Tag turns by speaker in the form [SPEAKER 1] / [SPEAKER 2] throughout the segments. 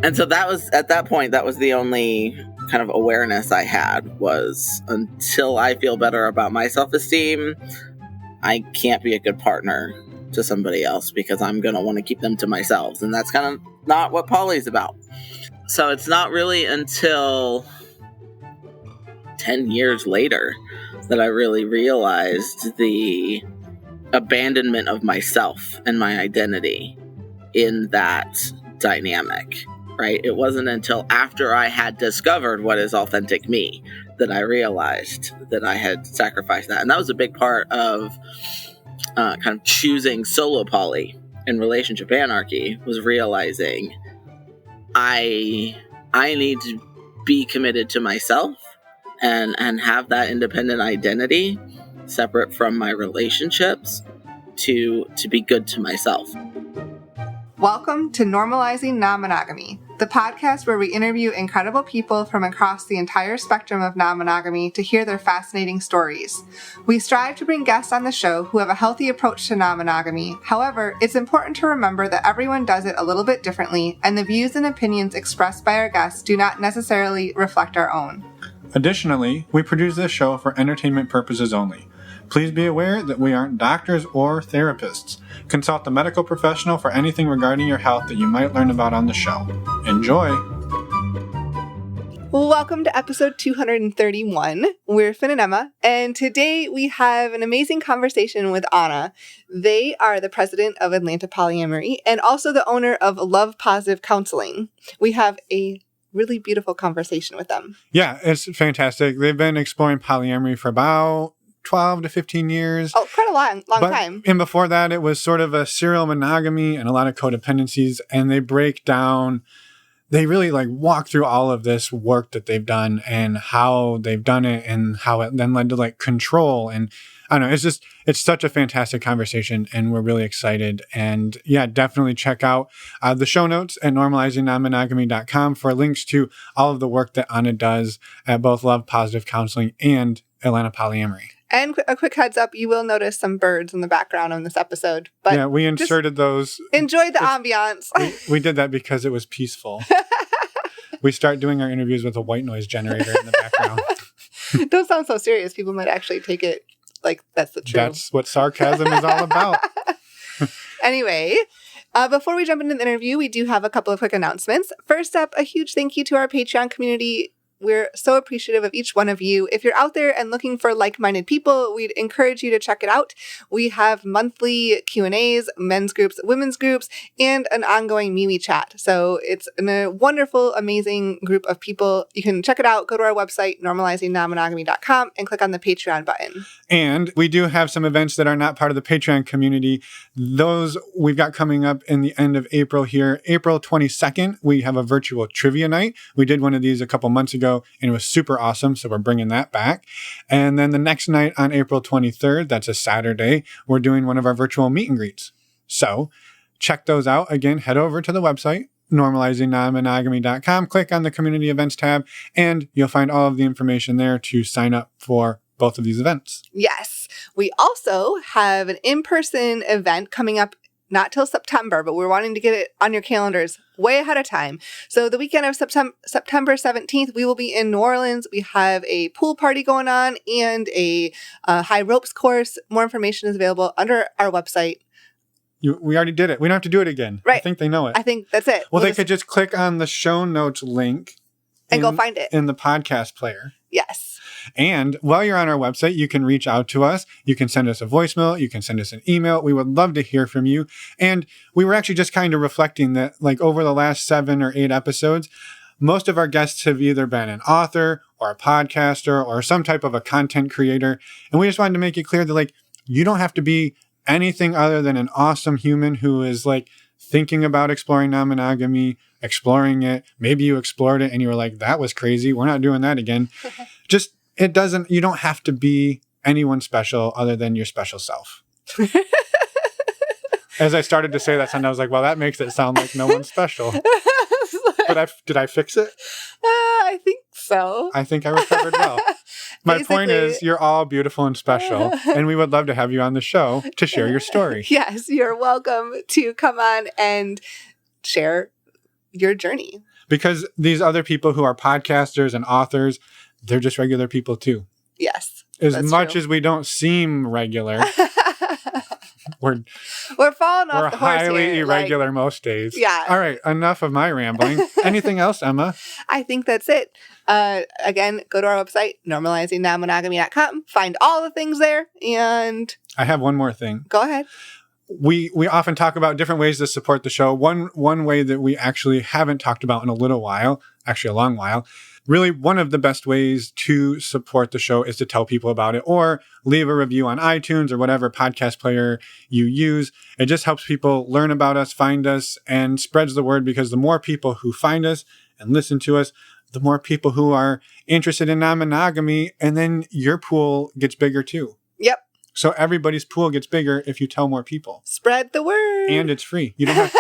[SPEAKER 1] And so that was, at that point, that was the only kind of awareness I had, was until I feel better about my self-esteem, I can't be a good partner to somebody else because I'm going to want to keep them to myself. And that's kind of not what poly's about. So it's not really until 10 years later that I really realized the abandonment of myself and my identity in that dynamic, right? It wasn't until after I had discovered what is authentic me that I realized that I had sacrificed that. And that was a big part of kind of choosing solo poly in relationship anarchy, was realizing I need to be committed to myself and have that independent identity separate from my relationships to be good to myself.
[SPEAKER 2] Welcome to Normalizing Non-Monogamy, the podcast where we interview incredible people from across the entire spectrum of non-monogamy to hear their fascinating stories. We strive to bring guests on the show who have a healthy approach to non-monogamy. However, it's important to remember that everyone does it a little bit differently, and the views and opinions expressed by our guests do not necessarily reflect our own.
[SPEAKER 3] Additionally, we produce this show for entertainment purposes only. Please be aware that we aren't doctors or therapists. Consult a medical professional for anything regarding your health that you might learn about on the show. Enjoy!
[SPEAKER 2] Welcome to episode 231. We're Finn and Emma, and today we have an amazing conversation with Anna. They are the president of Atlanta Polyamory and also the owner of Love Positive Counseling. We have a really beautiful conversation with them.
[SPEAKER 3] Yeah, it's fantastic. They've been exploring polyamory for about 12 to 15 years.
[SPEAKER 2] Oh, quite a long time.
[SPEAKER 3] And before that, it was sort of a serial monogamy and a lot of codependencies. And they break down, they really walk through all of this work that they've done and how they've done it and how it then led to control. And I don't know, it's such a fantastic conversation and we're really excited. And yeah, definitely check out the show notes at normalizingnonmonogamy.com for links to all of the work that Anna does at both Love Positive Counseling and Atlanta Polyamory.
[SPEAKER 2] And a quick heads up, you will notice some birds in the background on this episode. But
[SPEAKER 3] yeah, we inserted those.
[SPEAKER 2] Enjoy the ambiance.
[SPEAKER 3] We did that because it was peaceful. We start doing our interviews with a white noise generator in the background.
[SPEAKER 2] Don't sound so serious. People might actually take it like that's the truth.
[SPEAKER 3] That's what sarcasm is all about.
[SPEAKER 2] Anyway, before we jump into the interview, we do have a couple of quick announcements. First up, a huge thank you to our Patreon community. We're so appreciative of each one of you. If you're out there and looking for like-minded people, we'd encourage you to check it out. We have monthly Q&As, men's groups, women's groups, and an ongoing MeWe chat. So it's a wonderful, amazing group of people. You can check it out. Go to our website, normalizingnonmonogamy.com, and click on the Patreon button.
[SPEAKER 3] And we do have some events that are not part of the Patreon community. Those we've got coming up in the end of April here. April 22nd, we have a virtual trivia night. We did one of these a couple months ago, and it was super awesome, so we're bringing that back. And then the next night on April 23rd, that's a Saturday, we're doing one of our virtual meet and greets. So check those out. Again, head over to the website, normalizingnonmonogamy.com, click on the community events tab, and you'll find all of the information there to sign up for both of these events.
[SPEAKER 2] Yes. We also have an in-person event coming up not till September, but we're wanting to get it on your calendars way ahead of time. So the weekend of September 17th, we will be in New Orleans. We have a pool party going on and a high ropes course. More information is available under our website.
[SPEAKER 3] We already did it. We don't have to do it again.
[SPEAKER 2] Right.
[SPEAKER 3] I think they know it.
[SPEAKER 2] I think that's it.
[SPEAKER 3] Well, they could just click on the show notes link
[SPEAKER 2] and go find it
[SPEAKER 3] in the podcast player.
[SPEAKER 2] Yes.
[SPEAKER 3] And while you're on our website, you can reach out to us. You can send us a voicemail. You can send us an email. We would love to hear from you. And we were actually just kind of reflecting that over the last 7 or 8 episodes, most of our guests have either been an author or a podcaster or some type of a content creator. And we just wanted to make it clear that you don't have to be anything other than an awesome human who is thinking about exploring non-monogamy, exploring it. Maybe you explored it and you were like, that was crazy. We're not doing that again. You don't have to be anyone special other than your special self. As I started to say that sentence, I was like, well, that makes it sound like no one's special. But did I fix it?
[SPEAKER 2] I think so.
[SPEAKER 3] I think I recovered well. My point is, you're all beautiful and special, and we would love to have you on the show to share your story.
[SPEAKER 2] Yes, you're welcome to come on and share your journey.
[SPEAKER 3] because these other people who are podcasters and authors, they're just regular people too.
[SPEAKER 2] Yes.
[SPEAKER 3] As much as we don't seem regular, we're
[SPEAKER 2] falling off the horse
[SPEAKER 3] highly
[SPEAKER 2] here.
[SPEAKER 3] irregular most days.
[SPEAKER 2] Yeah.
[SPEAKER 3] All right. Enough of my rambling. Anything else, Emma?
[SPEAKER 2] I think that's it. Again, go to our website, normalizingnonmonogamy.com. Find all the things there. And
[SPEAKER 3] I have one more thing.
[SPEAKER 2] Go ahead.
[SPEAKER 3] We often talk about different ways to support the show. One way that we actually haven't talked about in a little while, actually a long while, really one of the best ways to support the show is to tell people about it or leave a review on iTunes or whatever podcast player you use. It just helps people learn about us, find us, and spreads the word, because the more people who find us and listen to us, the more people who are interested in non-monogamy, and then your pool gets bigger too.
[SPEAKER 2] Yep.
[SPEAKER 3] So everybody's pool gets bigger if you tell more people.
[SPEAKER 2] Spread the word.
[SPEAKER 3] And it's free. You don't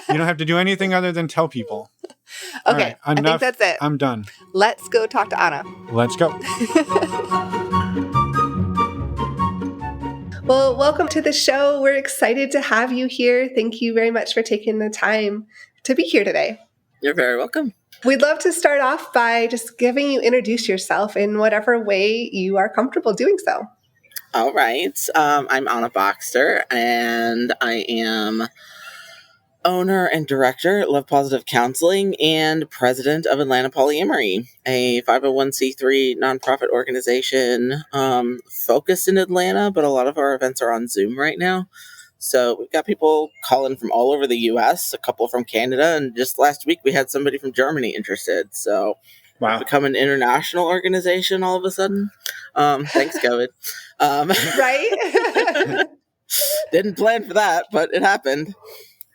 [SPEAKER 3] have to do anything other than tell people.
[SPEAKER 2] Okay,
[SPEAKER 3] right, enough.
[SPEAKER 2] I think that's it.
[SPEAKER 3] I'm done.
[SPEAKER 2] Let's go talk to Anna.
[SPEAKER 3] Let's go.
[SPEAKER 2] Well, welcome to the show. We're excited to have you here. Thank you very much for taking the time to be here today.
[SPEAKER 1] You're very welcome.
[SPEAKER 2] We'd love to start off by just having you introduce yourself in whatever way you are comfortable doing so.
[SPEAKER 1] All right. I'm Anna Boxter, and I am owner and director at Love Positive Counseling and president of Atlanta Polyamory, a 501c3 nonprofit organization focused in Atlanta, but a lot of our events are on Zoom right now. So we've got people calling from all over the U.S., a couple from Canada, and just last week we had somebody from Germany interested. So
[SPEAKER 3] wow,
[SPEAKER 1] become an international organization all of a sudden. Thanks, COVID.
[SPEAKER 2] Right?
[SPEAKER 1] Didn't plan for that, but it happened.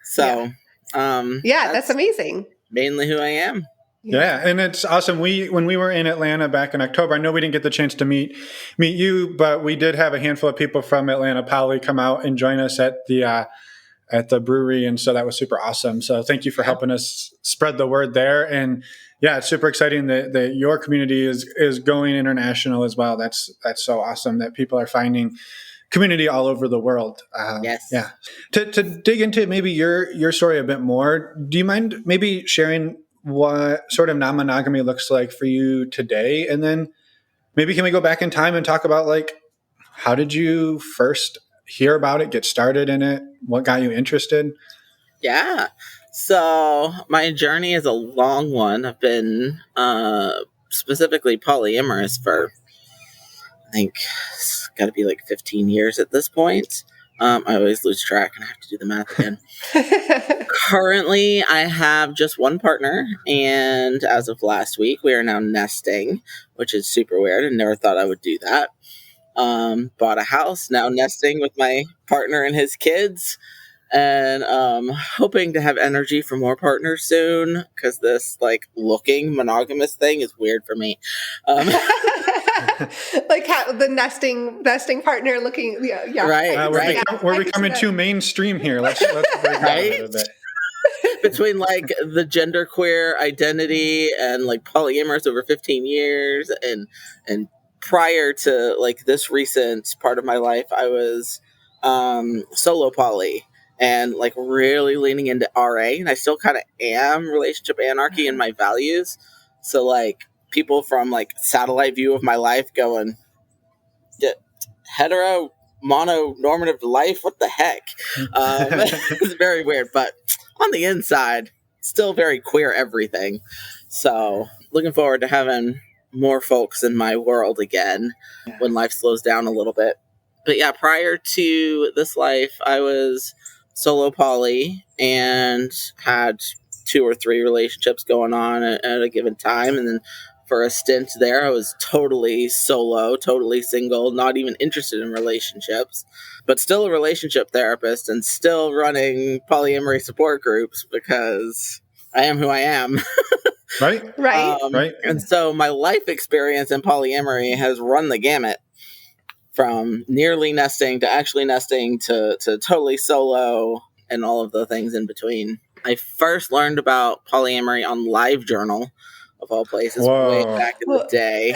[SPEAKER 1] So,
[SPEAKER 2] that's amazing.
[SPEAKER 1] Mainly who I am.
[SPEAKER 3] Yeah, and it's awesome. When we were in Atlanta back in October, I know we didn't get the chance to meet you, but we did have a handful of people from Atlanta Poly come out and join us at the brewery, and so that was super awesome. So thank you for helping us spread the word there. And yeah, it's super exciting that your community is going international as well. That's so awesome that people are finding community all over the world.
[SPEAKER 1] Yes.
[SPEAKER 3] Yeah. To dig into maybe your story a bit more, do you mind maybe sharing what sort of non-monogamy looks like for you today? And then maybe can we go back in time and talk about, like, how did you first hear about it, get started in it? What got you interested?
[SPEAKER 1] Yeah. So my journey is a long one. I've been specifically polyamorous for, I think it's got to be like 15 years at this point. I always lose track and I have to do the math again. Currently, I have just one partner, and as of last week, we are now nesting, which is super weird and never thought I would do that. Bought a house, now nesting with my partner and his kids, and hoping to have energy for more partners soon, because this looking monogamous thing is weird for me.
[SPEAKER 2] Like how the nesting partner looking, yeah.
[SPEAKER 1] Right.
[SPEAKER 3] We're becoming too mainstream here. Let's break that a little bit.
[SPEAKER 1] Between the genderqueer identity and polyamorous over 15 years and prior to this recent part of my life, I was solo poly and really leaning into RA, and I still kind of am relationship anarchy in my values. So people from satellite view of my life going, hetero mononormative life, what the heck? It's very weird, but on the inside, still very queer everything. So looking forward to having more folks in my world again when life slows down a little bit. But yeah, prior to this life, I was solo poly and had 2 or 3 relationships going on at a given time. And then for a stint there, I was totally solo, totally single, not even interested in relationships, but still a relationship therapist and still running polyamory support groups because I am who I am.
[SPEAKER 3] Right.
[SPEAKER 2] Right.
[SPEAKER 1] And so my life experience in polyamory has run the gamut from nearly nesting to actually nesting to totally solo and all of the things in between. I first learned about polyamory on LiveJournal, of all places, way back in the day.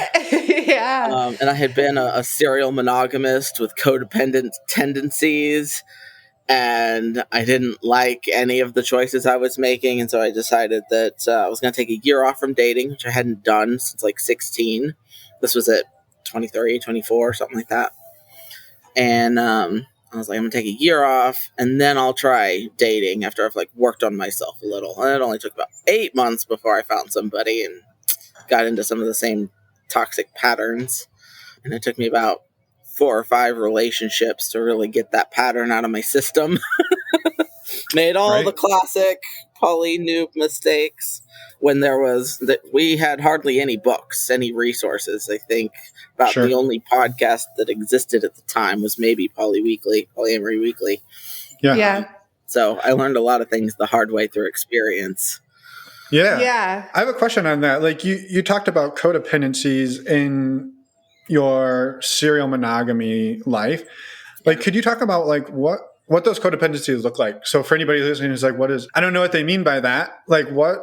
[SPEAKER 2] Yeah.
[SPEAKER 1] And I had been a serial monogamist with codependent tendencies and I didn't like any of the choices I was making, and so I decided that I was going to take a year off from dating, which I hadn't done since like 16. This was at 23, 24, something like that. And I was like, I'm going to take a year off, and then I'll try dating after I've like worked on myself a little. And it only took about 8 months before I found somebody and got into some of the same toxic patterns. And it took me about 4 or 5 relationships to really get that pattern out of my system. Made all the classic poly noob mistakes when we had hardly any books, any resources. I think about the only podcast that existed at the time was maybe Polyamory Weekly.
[SPEAKER 2] Yeah.
[SPEAKER 1] So I learned a lot of things the hard way through experience.
[SPEAKER 3] Yeah. I have a question on that. Like you talked about codependencies in your serial monogamy life. Like, could you talk about like what those codependencies look like? So for anybody listening who's like, I don't know what they mean by that. Like what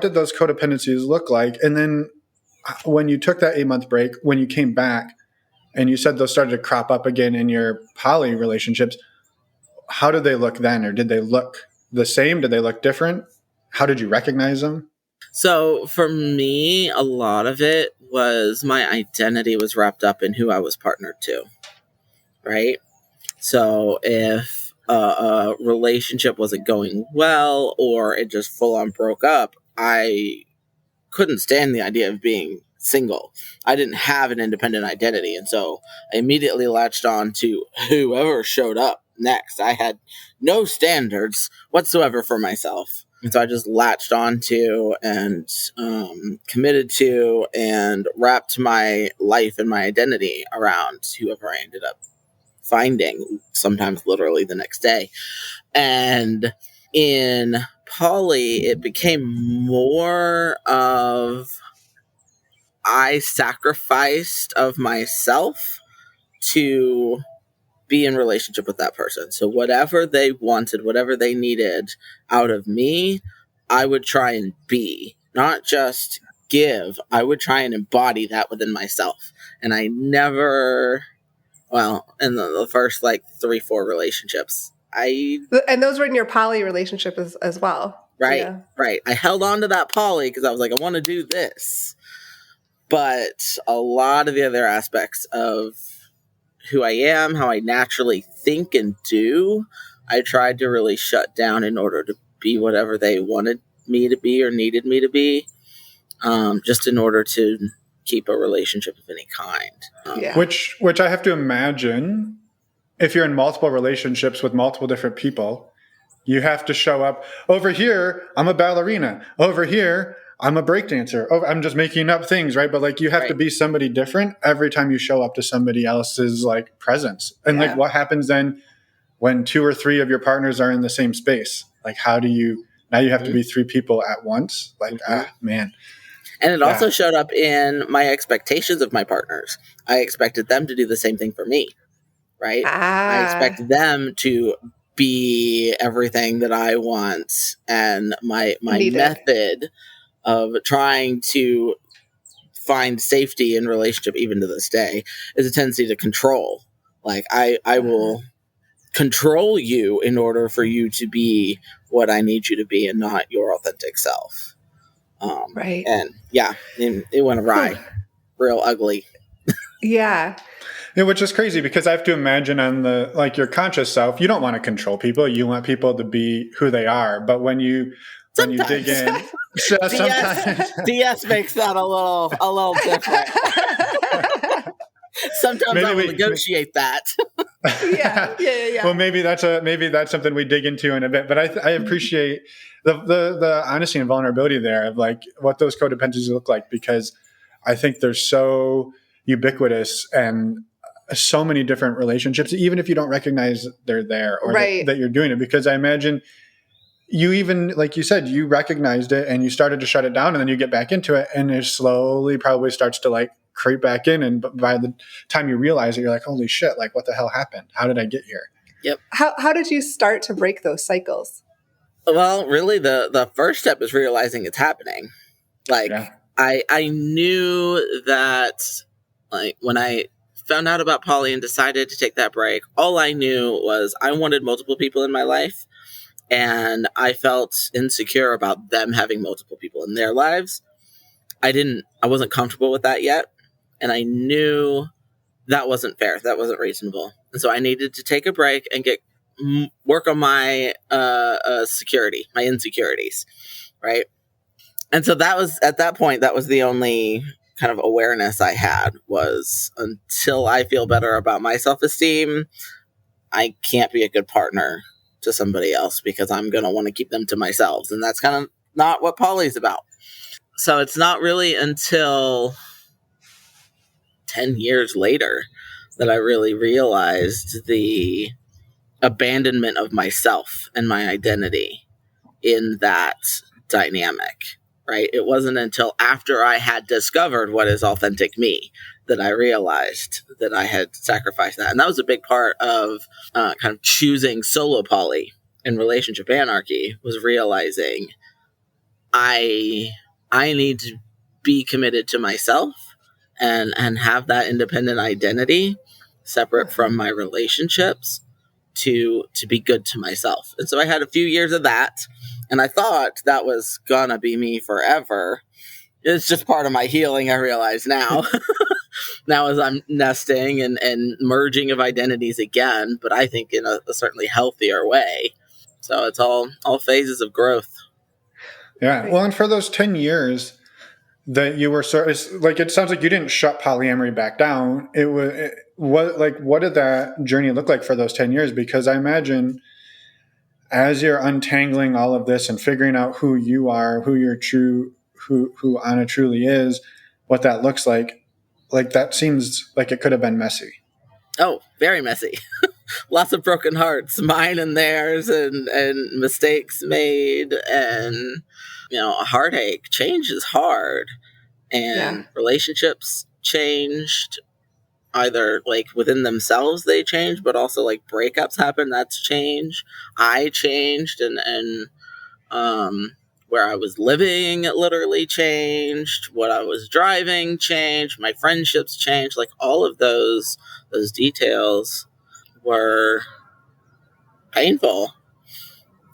[SPEAKER 3] did those codependencies look like? And then when you took that 8-month break, when you came back and you said those started to crop up again in your poly relationships, how did they look then? Or did they look the same? Did they look different? How did you recognize them?
[SPEAKER 1] So for me, a lot of it was my identity was wrapped up in who I was partnered to, right? So if a relationship wasn't going well or it just full on broke up, I couldn't stand the idea of being single. I didn't have an independent identity, and so I immediately latched on to whoever showed up next. I had no standards whatsoever for myself. And so I just latched on to and committed to and wrapped my life and my identity around whoever I ended up finding, sometimes literally the next day. And in poly, it became more of I sacrificed of myself to be in relationship with that person. So whatever they wanted, whatever they needed out of me, I would try and be, not just give. I would try and embody that within myself. And I never, in the first like 3-4 relationships,
[SPEAKER 2] and those were in your poly relationship as well.
[SPEAKER 1] Right. I held on to that poly because I was like, I want to do this. But a lot of the other aspects of who I am, how I naturally think and do, I tried to really shut down in order to be whatever they wanted me to be or needed me to be, just in order to keep a relationship of any kind.
[SPEAKER 3] Which I have to imagine, if you're in multiple relationships with multiple different people, you have to show up. Over here, I'm a ballerina. Over here, I'm a breakdancer. Oh, I'm just making up things, right? But like you have to be somebody different every time you show up to somebody else's like presence. And like what happens then when 2 or 3 of your partners are in the same space? Like how do you now you have to be 3 people at once? Like man.
[SPEAKER 1] And it also showed up in my expectations of my partners. I expected them to do the same thing for me, right? I expect them to be everything that I want, and my method of trying to find safety in relationship, even to this day, is a tendency to control. Like I will control you in order for you to be what I need you to be and not your authentic self.
[SPEAKER 2] Right.
[SPEAKER 1] And it went awry, real ugly.
[SPEAKER 3] Yeah, which is crazy because I have to imagine on the like your conscious self, you don't want to control people. You want people to be who they are. But when you dig in, sometimes
[SPEAKER 1] DS makes that a little different. Sometimes I will negotiate that.
[SPEAKER 2] Yeah.
[SPEAKER 3] Well, maybe that's something we dig into in a bit. But I appreciate the honesty and vulnerability there of like what those codependencies look like, because I think they're so ubiquitous and so many different relationships, even if you don't recognize they're there or that you're doing it. Because I imagine you even, like you said, you recognized it and you started to shut it down, and then you get back into it and it slowly probably starts to like creep back in. And by the time you realize it, you're like, holy shit, like what the hell happened? How did I get here?
[SPEAKER 1] Yep.
[SPEAKER 2] How did you start to break those cycles?
[SPEAKER 1] Well, really the first step is realizing it's happening. Like I knew that like when I found out about poly and decided to take that break, all I knew was I wanted multiple people in my life, and I felt insecure about them having multiple people in their lives. I wasn't comfortable with that yet, and I knew that wasn't fair. That wasn't reasonable. And so I needed to take a break and work on my security, my insecurities, right? And so at that point, that was the only kind of awareness I had, was until I feel better about my self-esteem, I can't be a good partner to somebody else because I'm going to want to keep them to myself. And that's kind of not what poly's about. So it's not really until 10 years later that I really realized the abandonment of myself and my identity in that dynamic, right? It wasn't until after I had discovered what is authentic me that I realized that I had sacrificed that. And that was a big part of kind of choosing solo poly in relationship anarchy, was realizing I need to be committed to myself and have that independent identity separate from my relationships to be good to myself. And so I had a few years of that, and I thought that was gonna be me forever. It's just part of my healing, I realize now. Now as I'm nesting and merging of identities again, but I think in a certainly healthier way. So it's all phases of growth.
[SPEAKER 3] Yeah. Well, and for those 10 years that you were it sounds like you didn't shut polyamory back down. What did that journey look like for those 10 years? Because I imagine as you're untangling all of this and figuring out who you are, who Anna truly is, what that looks like that seems like it could have been messy.
[SPEAKER 1] Oh, very messy. Lots of broken hearts, mine and theirs, and mistakes made, and a heartache. Change is hard, and relationships changed, either like within themselves they changed, but also like breakups happen. That's change. I changed, and where I was living literally changed. What I was driving changed. My friendships changed. Like all of those details were painful,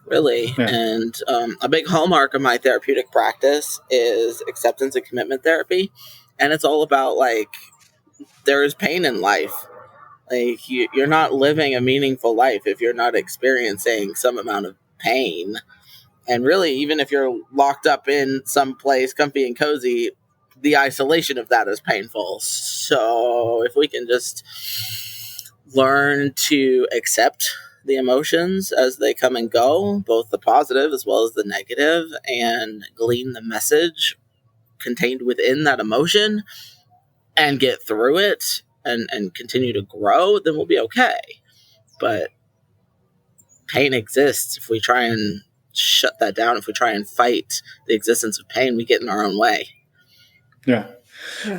[SPEAKER 1] really.
[SPEAKER 3] Yeah.
[SPEAKER 1] And a big hallmark of my therapeutic practice is acceptance and commitment therapy. And it's all about like, there is pain in life. Like you're not living a meaningful life if you're not experiencing some amount of pain. And really, even if you're locked up in some place comfy and cozy, the isolation of that is painful. So if we can just learn to accept the emotions as they come and go, both the positive as well as the negative, and glean the message contained within that emotion and get through it and continue to grow, then we'll be okay. But pain exists. If we try and shut that down, if we try and fight the existence of pain, we get in our own way.
[SPEAKER 3] Yeah.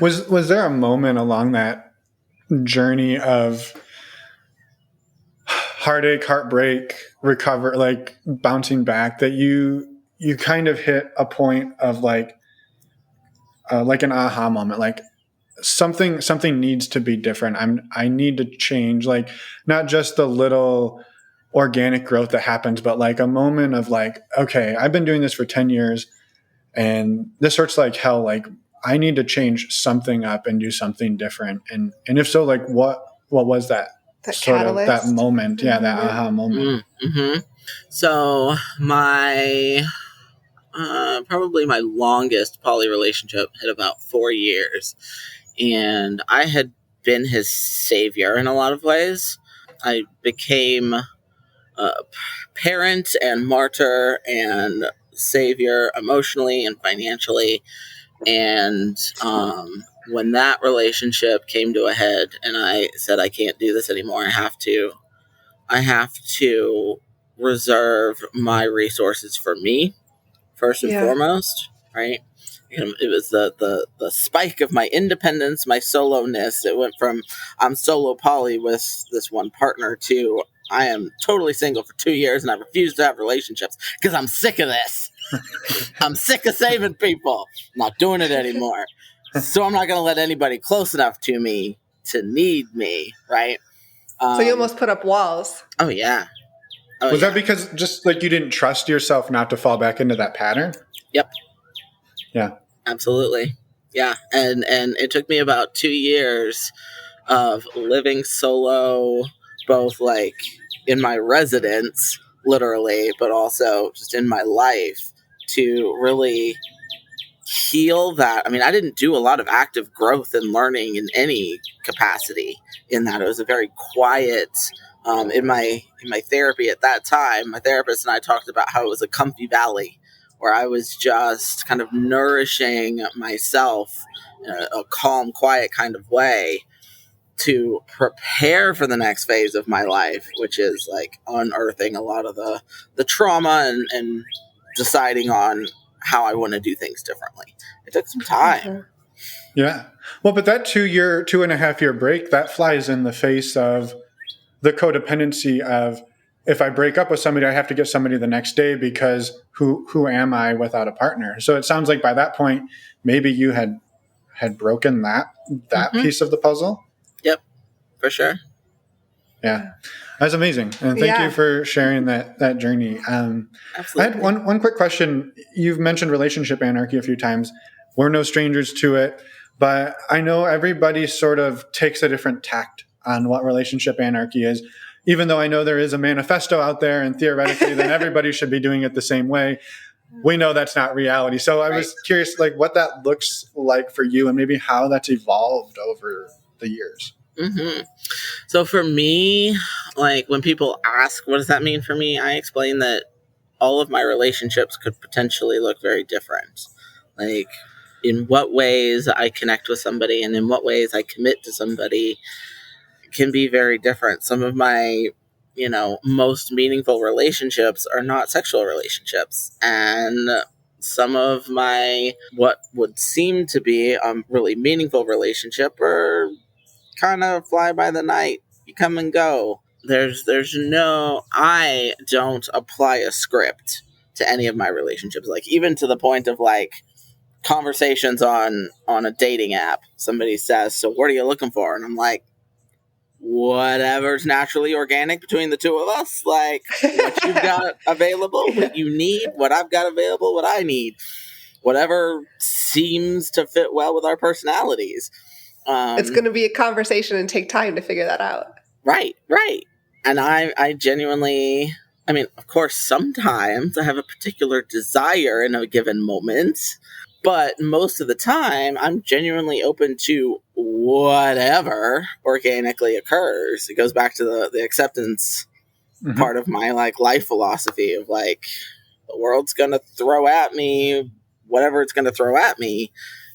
[SPEAKER 3] Was there a moment along that journey of heartache, heartbreak, recover, like bouncing back, that you kind of hit a point of like an aha moment, like something needs to be different. I need to change, like not just the little organic growth that happens, but like a moment of like, okay, I've been doing this for 10 years and this hurts like hell. Like I need to change something up and do something different. And if so, like what was that sort
[SPEAKER 2] catalyst?
[SPEAKER 3] Of that moment? Yeah. That aha moment.
[SPEAKER 1] Mm-hmm. So my probably my longest poly relationship hit about 4 years, and I had been his savior in a lot of ways. I became a parent and martyr and savior emotionally and financially. And when that relationship came to a head and I said, I can't do this anymore, I have to reserve my resources for me first and foremost, right? It was the spike of my independence, my solo-ness. It went from I'm solo poly with this one partner to I am totally single for 2 years and I refuse to have relationships because I'm sick of this. I'm sick of saving people. I'm not doing it anymore. So I'm not going to let anybody close enough to me to need me, right?
[SPEAKER 2] So you almost put up walls.
[SPEAKER 1] Oh, yeah.
[SPEAKER 3] Was that because just like you didn't trust yourself not to fall back into that pattern?
[SPEAKER 1] Yep.
[SPEAKER 3] Yeah.
[SPEAKER 1] Absolutely. Yeah. And it took me about 2 years of living solo, both like in my residence, literally, but also just in my life, to really heal that. I mean, I didn't do a lot of active growth and learning in any capacity in that. It was a very quiet, in my therapy at that time, my therapist and I talked about how it was a comfy valley where I was just kind of nourishing myself in a calm, quiet kind of way to prepare for the next phase of my life, which is like unearthing a lot of the trauma and deciding on how I want to do things differently. It took some time.
[SPEAKER 3] Yeah. Well, but that 2.5 year break, that flies in the face of the codependency of, if I break up with somebody, I have to get somebody the next day because who am I without a partner? So it sounds like by that point, maybe you had broken that piece of the puzzle.
[SPEAKER 1] Yep, for sure.
[SPEAKER 3] Yeah, that's amazing, and thank you for sharing that journey.
[SPEAKER 1] Absolutely.
[SPEAKER 3] I had one quick question. You've mentioned relationship anarchy a few times. We're no strangers to it, but I know everybody sort of takes a different tact on what relationship anarchy is. Even though I know there is a manifesto out there, and theoretically, then everybody should be doing it the same way. We know that's not reality. So I was curious, like, what that looks like for you, and maybe how that's evolved over the years.
[SPEAKER 1] Mm-hmm. So for me, like when people ask, what does that mean for me? I explain that all of my relationships could potentially look very different. Like in what ways I connect with somebody and in what ways I commit to somebody can be very different. Some of my, most meaningful relationships are not sexual relationships. And some of my, what would seem to be a really meaningful relationship are kind of fly by the night. You come and go. I don't apply a script to any of my relationships. Like even to the point of like conversations on a dating app. Somebody says, so what are you looking for? And I'm like, whatever's naturally organic between the two of us. Like what you've got available, what you need, what I've got available, what I need. Whatever seems to fit well with our personalities.
[SPEAKER 2] It's going to be a conversation and take time to figure that out. Right.
[SPEAKER 1] And I genuinely, I mean, of course, sometimes I have a particular desire in a given moment, but most of the time I'm genuinely open to whatever organically occurs. It goes back to the acceptance part of my like life philosophy of like, the world's going to throw at me whatever it's going to throw at me.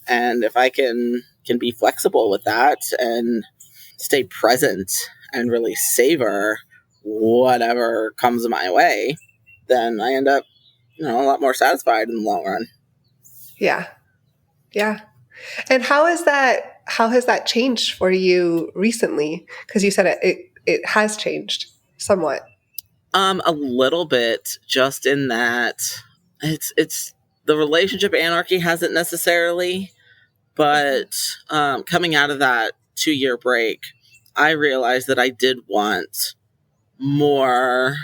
[SPEAKER 1] And if I can be flexible with that and stay present and really savor whatever comes my way, then I end up, a lot more satisfied in the long run.
[SPEAKER 2] Yeah. Yeah. And how has that changed for you recently? Because you said it has changed somewhat.
[SPEAKER 1] A little bit, just in that it's the relationship anarchy hasn't necessarily, but coming out of that 2-year break, I realized that I did want more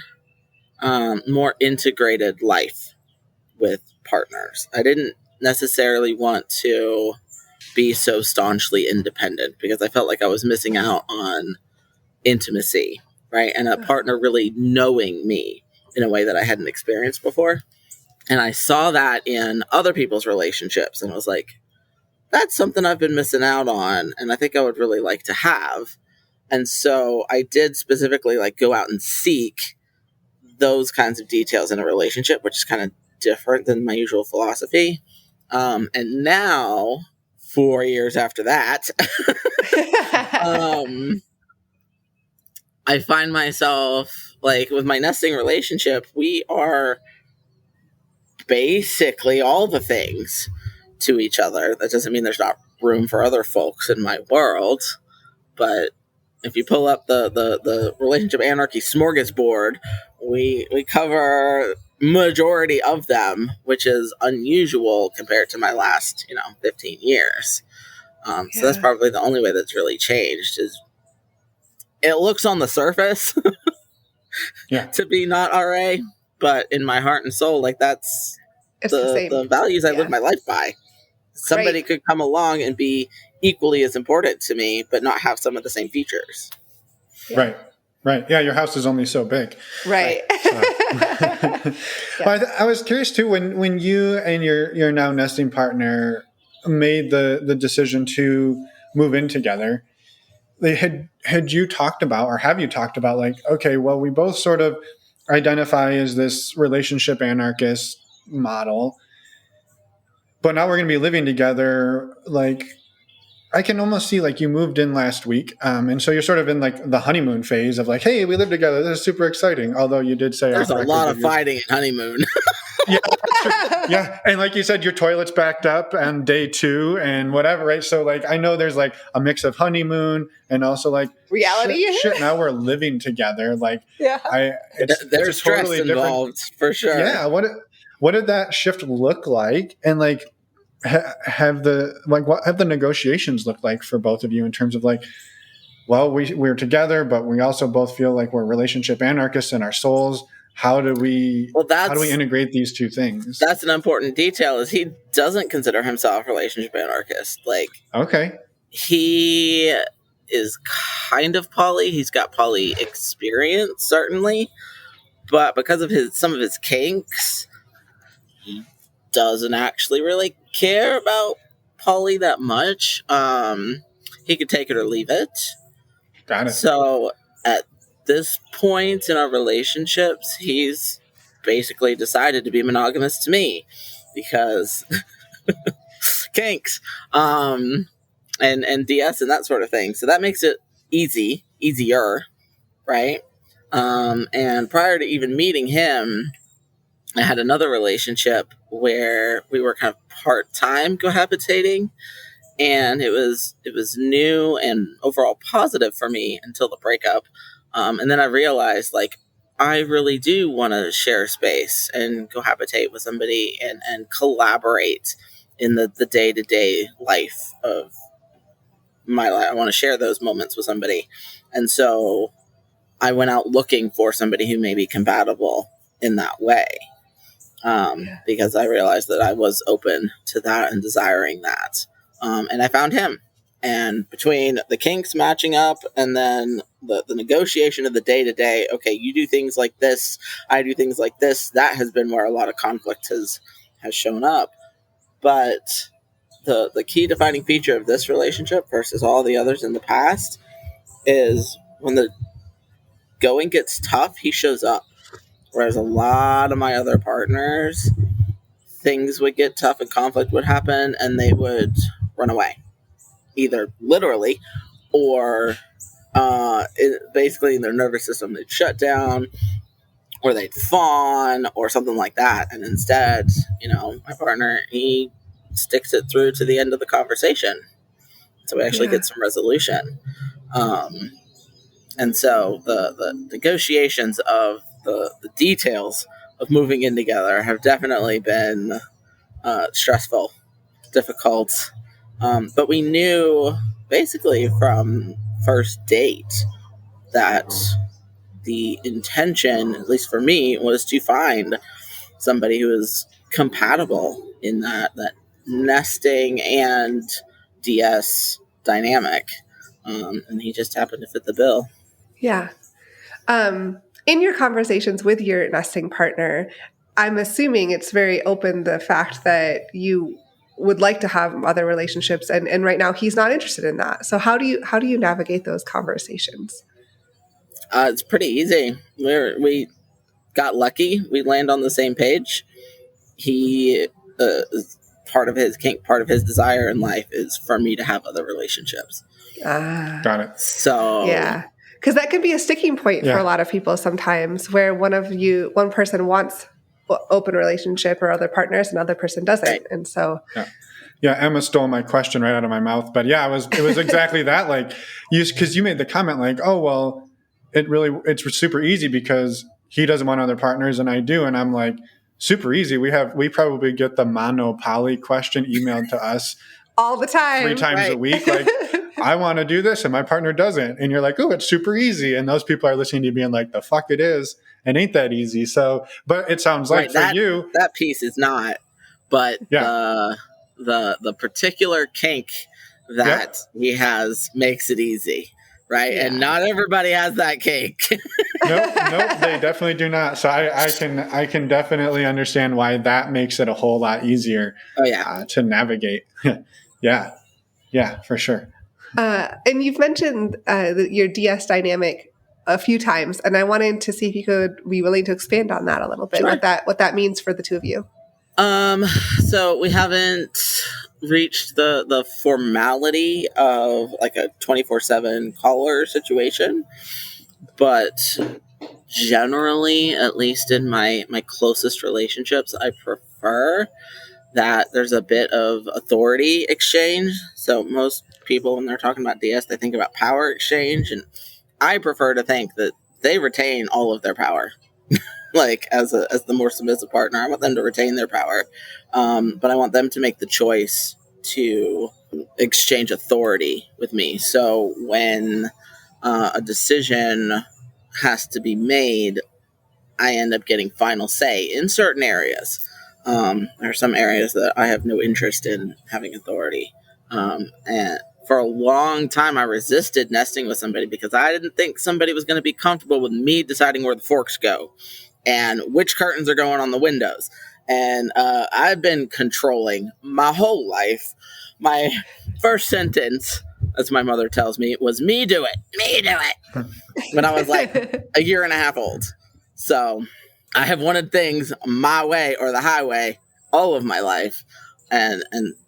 [SPEAKER 1] integrated life with partners. I didn't necessarily want to be so staunchly independent because I felt like I was missing out on intimacy, right? And a partner really knowing me in a way that I hadn't experienced before. And I saw that in other people's relationships and was like, that's something I've been missing out on, and I think I would really like to have. And so I did specifically like go out and seek those kinds of details in a relationship, which is kind of different than my usual philosophy. And now, 4 years after that, I find myself like with my nesting relationship, we are basically all the things to each other. That doesn't mean there's not room for other folks in my world, but if you pull up the relationship anarchy smorgasbord, we cover majority of them, which is unusual compared to my last 15 years. So that's probably the only way that's really changed. Is it looks on the surface to be not RA, but in my heart and soul, like that's
[SPEAKER 2] it's the
[SPEAKER 1] values I live my life by. Somebody could come along and be equally as important to me, but not have some of the same features.
[SPEAKER 3] Right. Yeah, your house is only so big.
[SPEAKER 2] Right.
[SPEAKER 3] Well, I was curious too, when you and your now nesting partner made the decision to move in together, had you talked about, or have you talked about, like, okay, well, we both sort of identify as this relationship anarchist model, but now we're going to be living together. Like, I can almost see, like, you moved in last week, and so you're sort of in like the honeymoon phase of like, hey, we live together, this is super exciting. Although you did say
[SPEAKER 1] there's a lot of fighting in honeymoon.
[SPEAKER 3] Yeah, and like you said, your toilet's backed up on day 2 and whatever, right? So like, I know there's like a mix of honeymoon and also like
[SPEAKER 2] reality.
[SPEAKER 3] Shit, now we're living together. Like,
[SPEAKER 1] there's stress totally involved for sure.
[SPEAKER 3] Yeah, what did that shift look like, and like what have the negotiations looked like for both of you in terms of like, well, we're together, but we also both feel like we're relationship anarchists in our souls. How do we integrate these two things?
[SPEAKER 1] That's an important detail, is he doesn't consider himself a relationship anarchist. Like,
[SPEAKER 3] okay,
[SPEAKER 1] he is kind of poly. He's got poly experience, certainly, but because of some of his kinks, he doesn't actually really care about poly that much. He could take it or leave it.
[SPEAKER 3] Got it.
[SPEAKER 1] So at this point in our relationships, he's basically decided to be monogamous to me because kinks, and DS and that sort of thing. So that makes it easier, right? And prior to even meeting him, I had another relationship where we were kind of part-time cohabitating, and it was new and overall positive for me until the breakup. And then I realized, like, I really do want to share space and cohabitate with somebody and collaborate in the day-to-day life of my life. I want to share those moments with somebody. And so I went out looking for somebody who may be compatible in that way, because I realized that I was open to that and desiring that. And I found him. And between the kinks matching up and then the negotiation of the day-to-day, okay, you do things like this, I do things like this, that has been where a lot of conflict has shown up. But the key defining feature of this relationship versus all the others in the past is when the going gets tough, he shows up. Whereas a lot of my other partners, things would get tough and conflict would happen and they would run away. Either literally or basically in their nervous system, they'd shut down or they'd fawn or something like that. And instead, my partner, he sticks it through to the end of the conversation. So we actually get some resolution. And so the negotiations of the details of moving in together have definitely been stressful, difficult. But we knew basically from first date that the intention, at least for me, was to find somebody who is compatible in that nesting and DS dynamic. And he just happened to fit the bill.
[SPEAKER 2] Yeah. In your conversations with your nesting partner, I'm assuming it's very open, the fact that you would like to have other relationships, and right now he's not interested in that. So how do you navigate those conversations?
[SPEAKER 1] It's pretty easy. We got lucky. We land on the same page. He part of his kink, part of his desire in life is for me to have other relationships.
[SPEAKER 3] Got it.
[SPEAKER 1] So
[SPEAKER 2] yeah, because that could be a sticking point for a lot of people sometimes, where one person wants open relationship or other partners, another person doesn't, right. And so
[SPEAKER 3] Emma stole my question right out of my mouth, but it was exactly that. Like, because you made the comment like, oh well, it's super easy because he doesn't want other partners and I do, and I'm like, super easy. We probably get the mono poly question emailed to us
[SPEAKER 2] all the time,
[SPEAKER 3] 3 times a week. Like, I want to do this and my partner doesn't. And you're like, oh, it's super easy. And those people are listening to you being like, the fuck it is. And ain't that easy. So, but it sounds like for you,
[SPEAKER 1] that piece is not, but the particular kink that he has makes it easy. Right. Yeah. And not everybody has that kink.
[SPEAKER 3] Nope, they definitely do not. So I can definitely understand why that makes it a whole lot easier to navigate. Yeah, for sure.
[SPEAKER 2] And you've mentioned your DS dynamic a few times, and I wanted to see if you could be willing to expand on that a little bit,
[SPEAKER 1] sure.
[SPEAKER 2] what that means for the two of you.
[SPEAKER 1] So we haven't reached the formality of like a 24/7 caller situation, but generally, at least in my closest relationships, I prefer that there's a bit of authority exchange. So most people, when they're talking about DS, they think about power exchange, and I prefer to think that they retain all of their power. Like as the more submissive partner, I want them to retain their power, but I want them to make the choice to exchange authority with me. So when a decision has to be made, I end up getting final say in certain areas. There are some areas that I have no interest in having authority, and for a long time I resisted nesting with somebody because I didn't think somebody was going to be comfortable with me deciding where the forks go and which curtains are going on the windows. And I've been controlling my whole life. My first sentence, as my mother tells me, was me do it, when I was like a year and a half old. So I have wanted things my way or the highway all of my life. And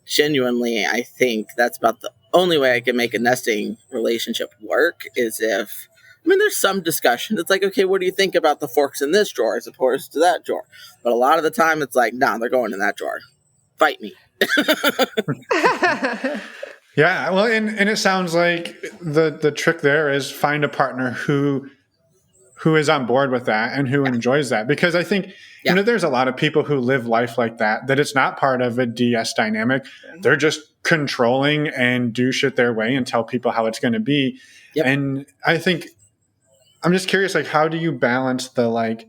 [SPEAKER 1] genuinely, I think that's about the only way I can make a nesting relationship work is if, I mean, there's some discussion. It's like, okay, what do you think about the forks in this drawer as opposed to that drawer? But a lot of the time it's like, nah, they're going in that drawer. Fight me.
[SPEAKER 3] Yeah, well, and it sounds like the trick there is find a partner who is on board with that and who enjoys that. Because I think, there's a lot of people who live life like that it's not part of a DS dynamic. They're just controlling and do shit their way and tell people how it's going to be. Yep. And I think, I'm just curious, like, how do you balance the, like,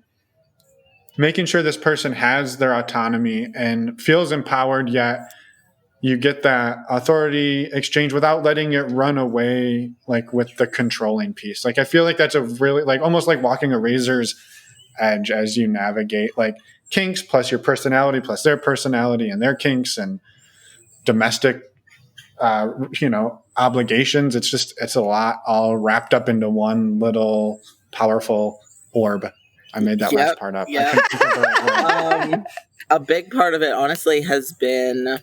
[SPEAKER 3] making sure this person has their autonomy and feels empowered, yet you get that authority exchange without letting it run away, like with the controlling piece. Like, I feel like that's a really, like, almost like walking a razor's edge as you navigate, like, kinks plus your personality plus their personality and their kinks and domestic, obligations. It's a lot all wrapped up into one little powerful orb. I made that last part up.
[SPEAKER 1] Yeah. A big part of it, honestly, has been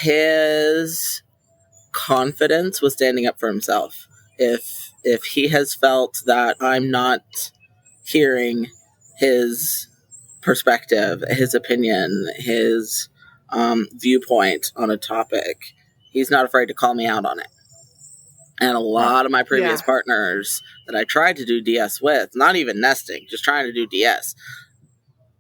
[SPEAKER 1] his confidence with standing up for himself. If he has felt that I'm not hearing his perspective, his opinion, his viewpoint on a topic, he's not afraid to call me out on it. And a lot of my previous partners that I tried to do DS with, not even nesting, just trying to do DS,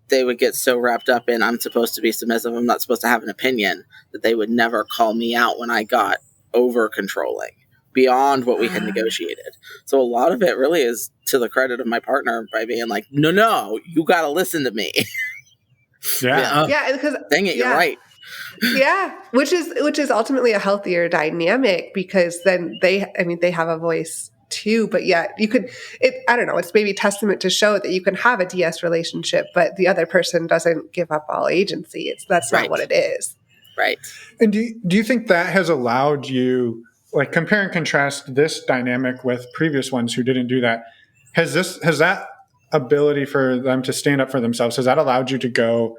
[SPEAKER 1] they would get so wrapped up in I'm supposed to be submissive, I'm not supposed to have an opinion, that they would never call me out when I got over controlling beyond what we had negotiated. So a lot of it really is to the credit of my partner by being like, no, you got to listen to me.
[SPEAKER 2] Because
[SPEAKER 1] dang it, you're right.
[SPEAKER 2] Yeah, which is ultimately a healthier dynamic because then they have a voice too, but yet I don't know, it's maybe testament to show that you can have a DS relationship, but the other person doesn't give up all agency. That's not what it is. Right.
[SPEAKER 3] And do you think that has allowed you, like, compare and contrast this dynamic with previous ones who didn't do that? Has that ability for them to stand up for themselves, has that allowed you to go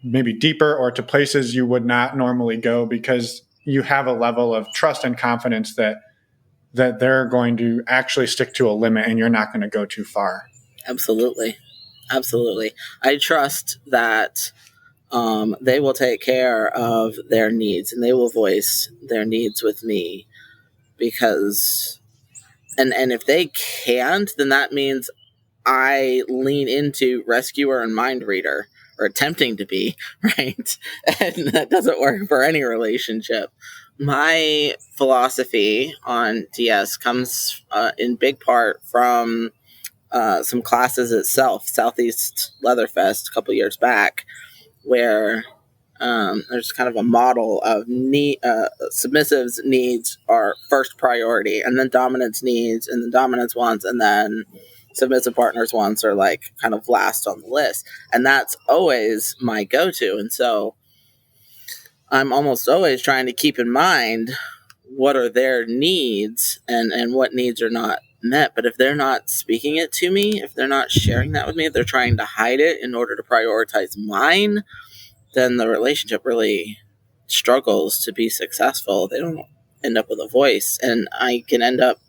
[SPEAKER 3] maybe deeper or to places you would not normally go because you have a level of trust and confidence that they're going to actually stick to a limit and you're not going to go too far?
[SPEAKER 1] Absolutely. I trust that they will take care of their needs and they will voice their needs with me because, and if they can't, then that means I lean into rescuer and mind reader, or attempting to be, right? And that doesn't work for any relationship. My philosophy on DS comes in big part from some classes itself, Southeast Leatherfest a couple years back, where there's kind of a model of submissives' needs are first priority, and then dominance needs, and then dominance wants, and then submissive partners wants are like kind of last on the list. And that's always my go-to. And so I'm almost always trying to keep in mind what are their needs and what needs are not met. But if they're not speaking it to me, if they're not sharing that with me, if they're trying to hide it in order to prioritize mine, then the relationship really struggles to be successful. They don't end up with a voice, and I can end up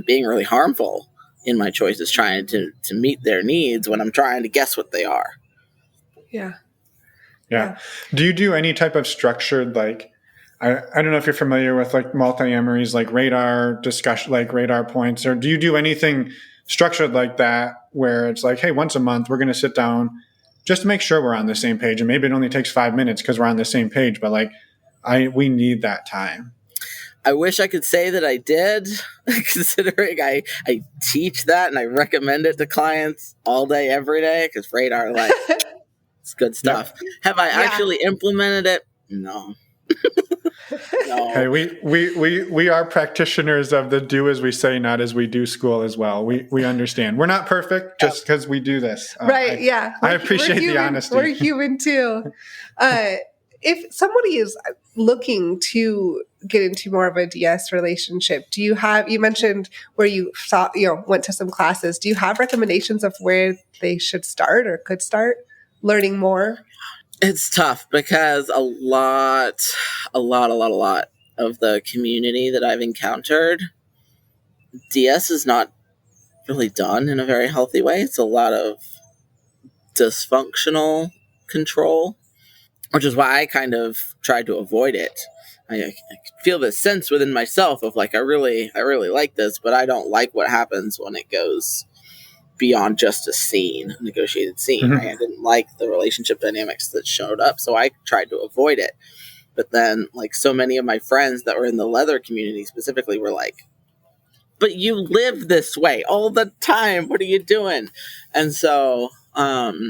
[SPEAKER 1] being really harmful in my choices, trying to meet their needs when I'm trying to guess what they are.
[SPEAKER 3] Yeah. Do you do any type of structured, like, I don't know if you're familiar with like multi-amories, like radar discussion, like radar points, or do you do anything structured like that where it's like, hey, once a month we're going to sit down just to make sure we're on the same page, and maybe it only takes 5 minutes because we're on the same page, but like we need that time.
[SPEAKER 1] I wish I could say that I did, considering I teach that and I recommend it to clients all day, every day, because radar, like, it's good stuff. Yeah. Have I actually implemented it? No. No.
[SPEAKER 3] Hey, we are practitioners of the do as we say, not as we do school as well. We understand. We're not perfect just because we do this.
[SPEAKER 2] Right, yeah.
[SPEAKER 3] I appreciate the honesty.
[SPEAKER 2] We're human too. If somebody is looking to get into more of a DS relationship, you mentioned where you went to some classes. Do you have recommendations of where they should start or could start learning more?
[SPEAKER 1] It's tough because a lot of the community that I've encountered, DS is not really done in a very healthy way. It's a lot of dysfunctional control, which is why I kind of tried to avoid it. I feel this sense within myself of like, I really like this, but I don't like what happens when it goes beyond just a negotiated scene. Mm-hmm. Right? I didn't like the relationship dynamics that showed up, so I tried to avoid it. But then, like, so many of my friends that were in the leather community specifically were like, but you live this way all the time. What are you doing? And so I've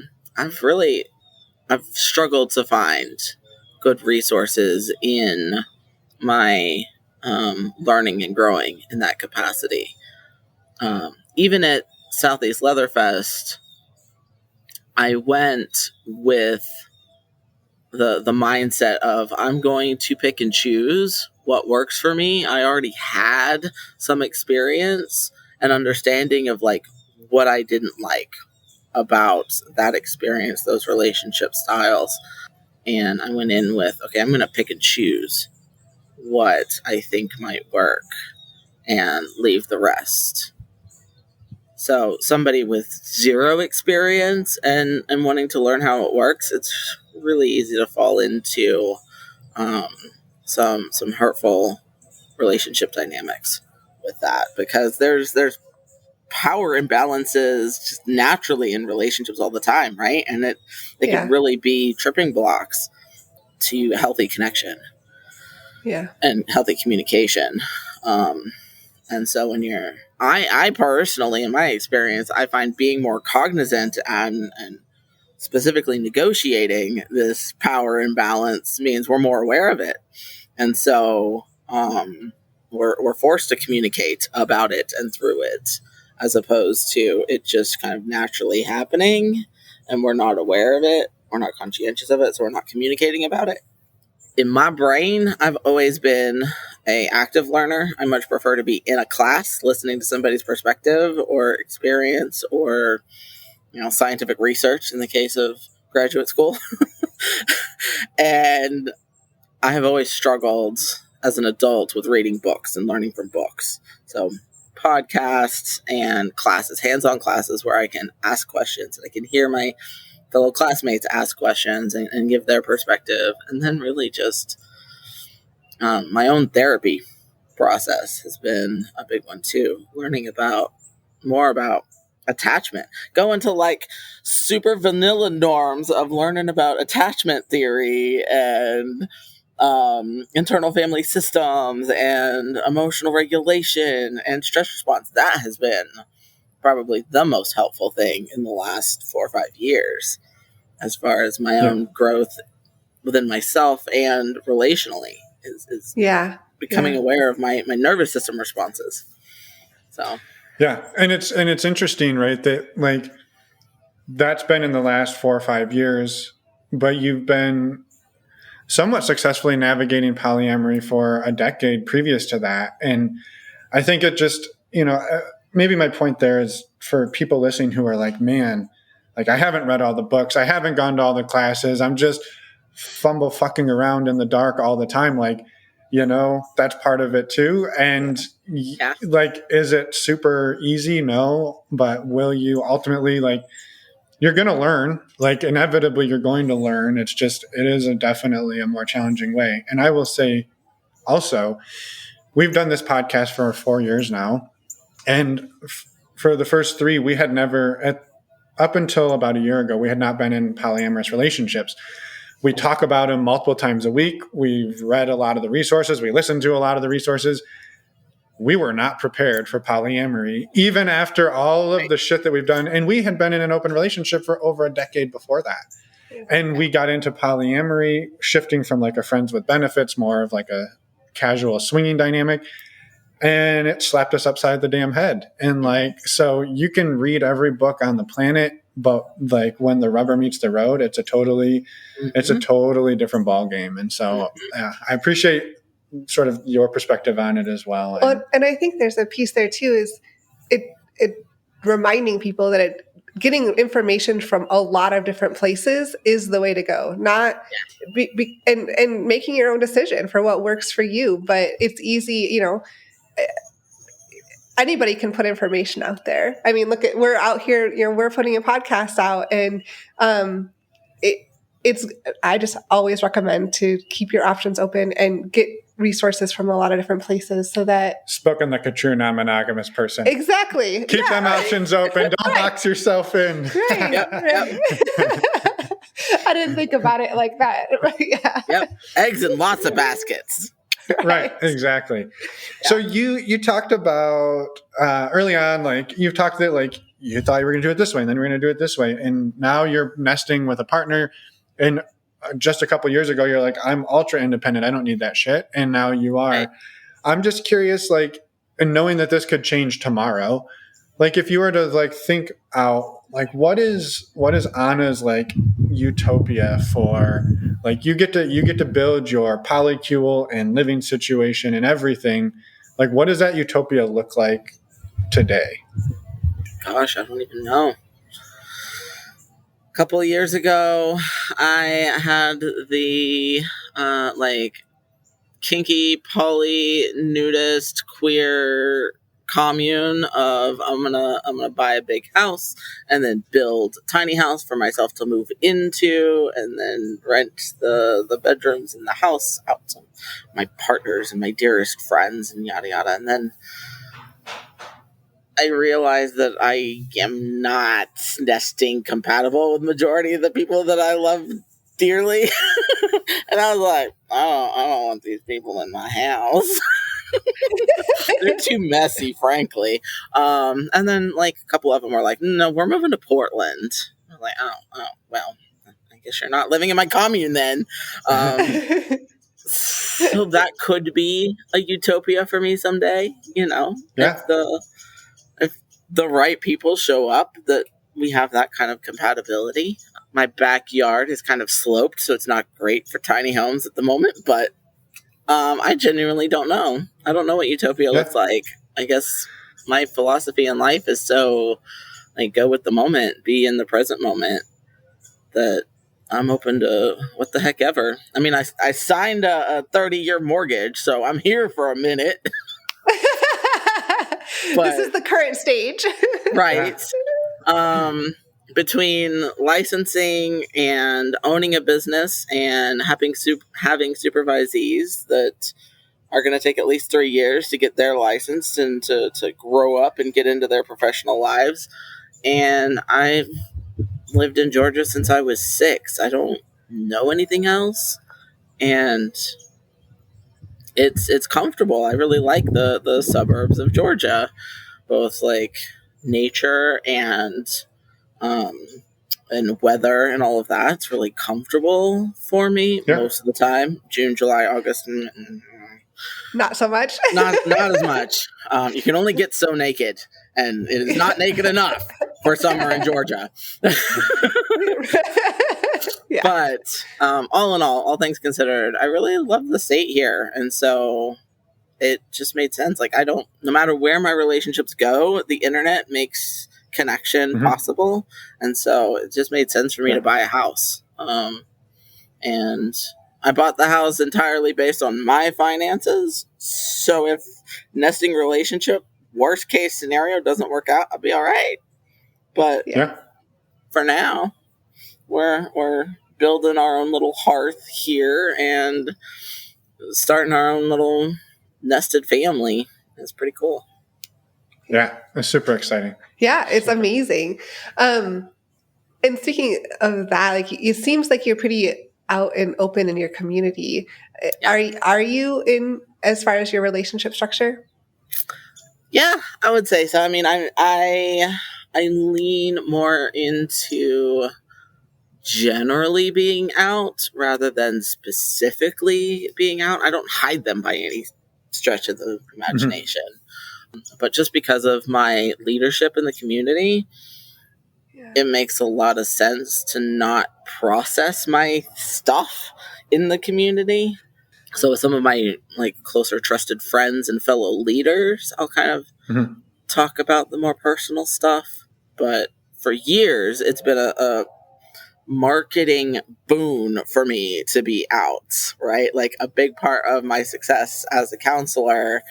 [SPEAKER 1] struggled to find good resources in my learning and growing in that capacity. Even at Southeast Leatherfest, I went with the mindset of I'm going to pick and choose what works for me. I already had some experience and understanding of like what I didn't like about that experience, those relationship styles. And I went in with, okay, I'm going to pick and choose what I think might work and leave the rest. So somebody with zero experience and wanting to learn how it works, it's really easy to fall into some hurtful relationship dynamics with that, because there's power imbalances just naturally in relationships all the time, right? And they can really be tripping blocks to healthy connection and healthy communication. And so when I personally, in my experience, I find being more cognizant and specifically negotiating this power imbalance means we're more aware of it. And so we're forced to communicate about it and through it, as opposed to it just kind of naturally happening and we're not aware of it. We're not conscientious of it, so we're not communicating about it. In my brain, I've always been an active learner. I much prefer to be in a class listening to somebody's perspective or experience or, scientific research in the case of graduate school. And I have always struggled as an adult with reading books and learning from books. So podcasts and classes, hands-on classes where I can ask questions and I can hear my fellow classmates ask questions and give their perspective. And then really just my own therapy process has been a big one too. Learning more about attachment. Go into like super vanilla norms of learning about attachment theory and internal family systems and emotional regulation and stress response. That has been probably the most helpful thing in the last 4 or 5 years as far as my own growth within myself and relationally is becoming aware of my nervous system responses. So
[SPEAKER 3] and it's interesting, right, that like that's been in the last 4 or 5 years, but you've been somewhat successfully navigating polyamory for a decade previous to that. And I think it just, maybe my point there is for people listening who are like, man, like I haven't read all the books, I haven't gone to all the classes, I'm just fucking around in the dark all the time. Like, that's part of it too. And like, is it super easy? No. But will you ultimately, like, you're going to learn, like inevitably you're going to learn. It's just, it is definitely a more challenging way. And I will say also, we've done this podcast for 4 years now. And for the first 3, we had never, up until about a year ago, we had not been in polyamorous relationships. We talk about them multiple times a week. We've read a lot of the resources. We listened to a lot of the resources. We were not prepared for polyamory, even after all of the shit that we've done. And we had been in an open relationship for over a decade before that. And we got into polyamory, shifting from like a friends with benefits, more of like a casual swinging dynamic. And it slapped us upside the damn head. And like, so you can read every book on the planet, but like when the rubber meets the road, it's a totally different ball game. And so I appreciate sort of your perspective on it as well.
[SPEAKER 2] And I think there's a piece there too, is it reminding people that getting information from a lot of different places is the way to go, not and making your own decision for what works for you. But it's easy, anybody can put information out there. I mean, we're out here, we're putting a podcast out, and I just always recommend to keep your options open and get resources from a lot of different places so that...
[SPEAKER 3] Spoken like a true non-monogamous person.
[SPEAKER 2] Exactly.
[SPEAKER 3] Keep them options open. Don't box yourself in.
[SPEAKER 2] Right. I didn't think about it like that.
[SPEAKER 1] Yep. Eggs in lots of baskets.
[SPEAKER 3] Right. Exactly. Yeah. So you talked about early on, like you've talked that like you thought you were going to do it this way, and then we're going to do it this way. And now you're nesting with a partner. And just a couple of years ago, you're like, I'm ultra independent. I don't need that shit. And now you are. Right. I'm just curious, like, and knowing that this could change tomorrow, like if you were to like think out, like what is Anna's like utopia for, like you get to build your polycule and living situation and everything. Like, what does that utopia look like today?
[SPEAKER 1] Gosh, I don't even know. A couple of years ago, I had the like kinky, poly, nudist, queer commune of I'm gonna buy a big house and then build a tiny house for myself to move into, and then rent the bedrooms in the house out to my partners and my dearest friends and yada yada. And then I realized that I am not nesting compatible with majority of the people that I love dearly. And I was like, I don't want these people in my house. They're too messy, frankly. And then like a couple of them were like, no, we're moving to Portland. I was like, oh, well, I guess you're not living in my commune then. So that could be a utopia for me someday,
[SPEAKER 3] Yeah.
[SPEAKER 1] If the right people show up, that we have that kind of compatibility. My backyard is kind of sloped, so it's not great for tiny homes at the moment, but I genuinely don't know. I don't know what utopia looks like. I guess my philosophy in life is so, like, go with the moment, be in the present moment, that I'm open to what the heck ever. I mean, I signed a 30-year mortgage, so I'm here for a minute. But,
[SPEAKER 2] this is the current stage.
[SPEAKER 1] Right. Between licensing and owning a business and having supervisees that are going to take at least 3 years to get their licensed and to grow up and get into their professional lives, and I've lived in Georgia since I was 6. I don't know anything else, and it's comfortable. I really like the suburbs of Georgia, both like nature um and weather and all of that. It's really comfortable for me most of the time. June, July, August,
[SPEAKER 2] Not so much.
[SPEAKER 1] not as much. You can only get so naked, and it is not naked enough for summer in Georgia.
[SPEAKER 2] Yeah.
[SPEAKER 1] But all in all things considered, I really love the state here, and so it just made sense. Like, no matter where my relationships go, the internet makes connection possible, and so it just made sense for me to buy a house. And I bought the house entirely based on my finances. So if nesting relationship, worst case scenario, doesn't work out, I'll be all right. But for now, we're building our own little hearth here and starting our own little nested family. It's pretty cool.
[SPEAKER 3] Yeah, it's super exciting.
[SPEAKER 2] Yeah, it's amazing. And speaking of that, like, it seems like you're pretty out and open in your community. Are you in as far as your relationship structure?
[SPEAKER 1] Yeah, I would say so. I mean, I lean more into generally being out rather than specifically being out. I don't hide them by any stretch of the imagination. But just because of my leadership in the community, it makes a lot of sense to not process my stuff in the community. So with some of my closer trusted friends and fellow leaders, I'll kind of talk about the more personal stuff. But for years, it's been a marketing boon for me to be out, right? Like, a big part of my success as a counselor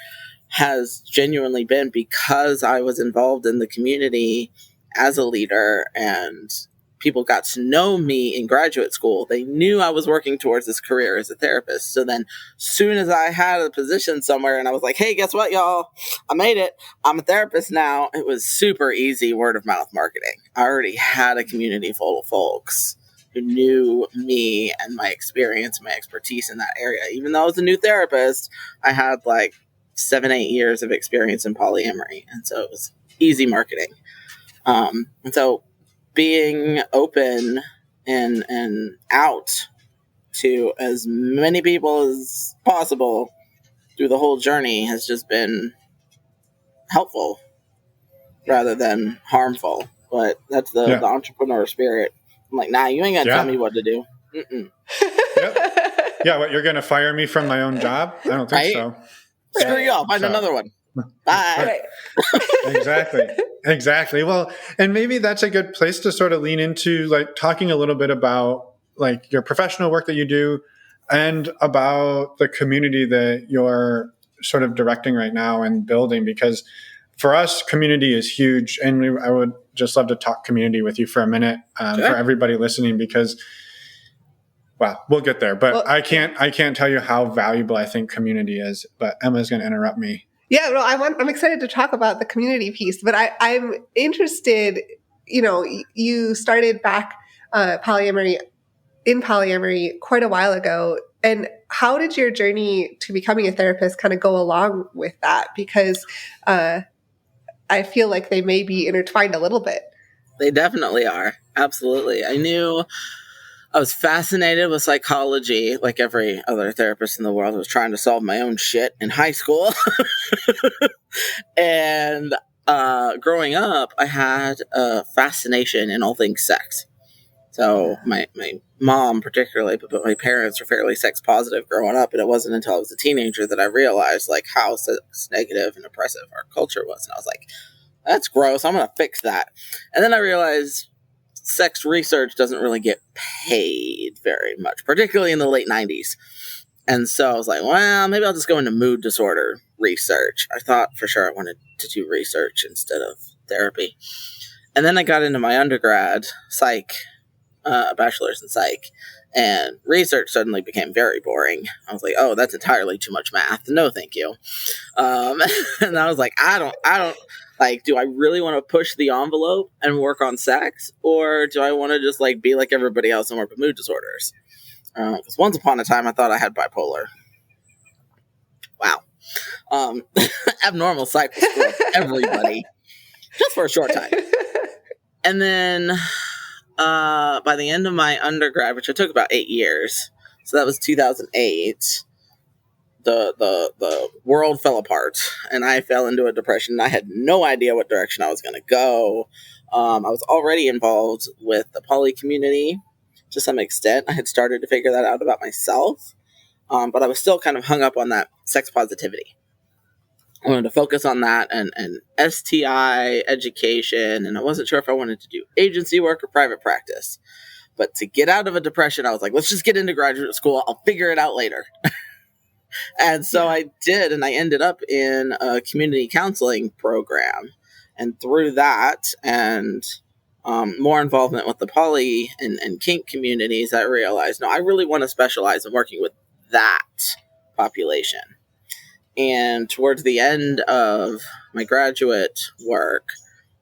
[SPEAKER 1] has genuinely been because I was involved in the community as a leader, and people got to know me in graduate school. They knew I was working towards this career as a therapist. So then, soon as I had a position somewhere and I was like, hey, guess what, y'all? I made it. I'm a therapist now. It was super easy word of mouth marketing. I already had a community full of folks who knew me and my experience, my expertise in that area. Even though I was a new therapist, I had 7-8 years of experience in polyamory. And so it was easy marketing. And so being open and out to as many people as possible through the whole journey has just been helpful rather than harmful. But that's the entrepreneur spirit. I'm like, nah, you ain't gonna tell me what to do.
[SPEAKER 3] Yeah, what, you're gonna fire me from my own job? I don't think so.
[SPEAKER 1] Screw you, I'll find another one. Bye.
[SPEAKER 3] Exactly. Well, and maybe that's a good place to sort of lean into, talking a little bit about your professional work that you do and about the community that you're sort of directing right now and building, because for us, community is huge. And I would just love to talk community with you for a minute for everybody listening, because we'll get there, but I can't tell you how valuable I think community is, but Emma's going to interrupt me.
[SPEAKER 2] Yeah, well, I'm excited to talk about the community piece, but I'm interested, you started back polyamory quite a while ago. And how did your journey to becoming a therapist kind of go along with that? Because I feel like they may be intertwined a little bit.
[SPEAKER 1] They definitely are. Absolutely. I was fascinated with psychology, like every other therapist in the world. I was trying to solve my own shit in high school. And growing up, I had a fascination in all things sex. So my mom particularly, but my parents were fairly sex positive growing up. And it wasn't until I was a teenager that I realized how sex negative and oppressive our culture was. And I was like, that's gross. I'm going to fix that. And then I realized sex research doesn't really get paid very much, particularly in the late 90s. And so I was like, well, maybe I'll just go into mood disorder research. I thought for sure I wanted to do research instead of therapy. And then I got into my undergrad psych, a bachelor's in psych, and research suddenly became very boring. I was like, oh, that's entirely too much math. No, thank you. And I was like, I Like, do I really want to push the envelope and work on sex, or do I want to just like be like everybody else and work with mood disorders? Because once upon a time, I thought I had bipolar. Wow. Abnormal cycles for everybody, just for a short time. And then by the end of my undergrad, which I took about 8 years, so that was 2008, the world fell apart, and I fell into a depression. I had no idea what direction I was going to go. I was already involved with the poly community to some extent. I had started to figure that out about myself, but I was still kind of hung up on that sex positivity. I wanted to focus on that and STI education, and I wasn't sure if I wanted to do agency work or private practice. But to get out of a depression, I was like, let's just get into graduate school. I'll figure it out later. And so I did, and I ended up in a community counseling program. And through that and more involvement with the poly and kink communities, I realized, no, I really want to specialize in working with that population. And towards the end of my graduate work,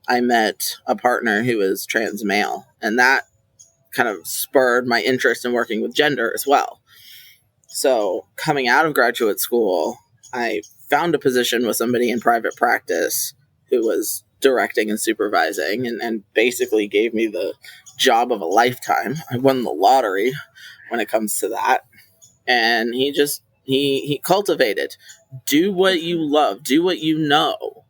[SPEAKER 1] I met a partner who was trans male, and that kind of spurred my interest in working with gender as well. So coming out of graduate school, I found a position with somebody in private practice who was directing and supervising and basically gave me the job of a lifetime. I won the lottery when it comes to that. And he cultivated, do what you love, do what you know.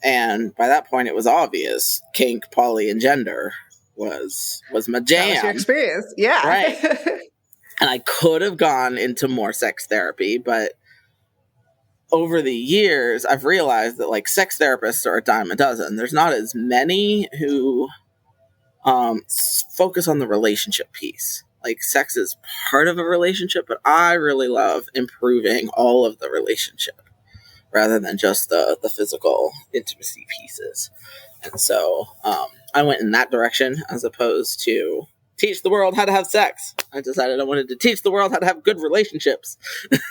[SPEAKER 1] And by that point, it was obvious kink, poly, and gender was my jam.
[SPEAKER 2] That was your experience. Yeah.
[SPEAKER 1] Right. And I could have gone into more sex therapy, but over the years, I've realized that like sex therapists are a dime a dozen. There's not as many who focus on the relationship piece. Like sex is part of a relationship, but I really love improving all of the relationship rather than just the physical intimacy pieces. And so I went in that direction as opposed to teach the world how to have sex. I decided I wanted to teach the world how to have good relationships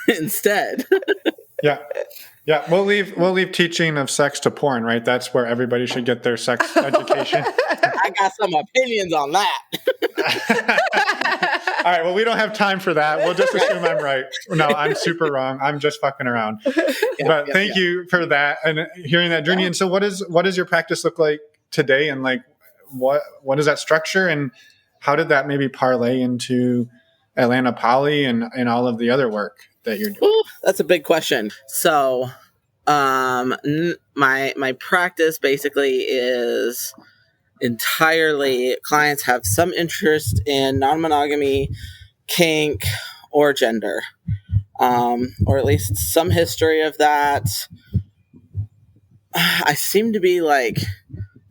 [SPEAKER 1] instead.
[SPEAKER 3] Yeah. We'll leave teaching of sex to porn, right? That's where everybody should get their sex education.
[SPEAKER 1] I got some opinions on that.
[SPEAKER 3] All right. Well, we don't have time for that. We'll just assume I'm right. No, I'm super wrong. I'm just fucking around. But thank you for that and hearing that journey. And so what does your practice look like today? And like, what is that structure? And how did that maybe parlay into Atlanta Poly and all of the other work that you're doing?
[SPEAKER 1] Ooh, that's a big question. So my practice basically is entirely clients have some interest in non-monogamy, kink, or gender, or at least some history of that. I seem to be like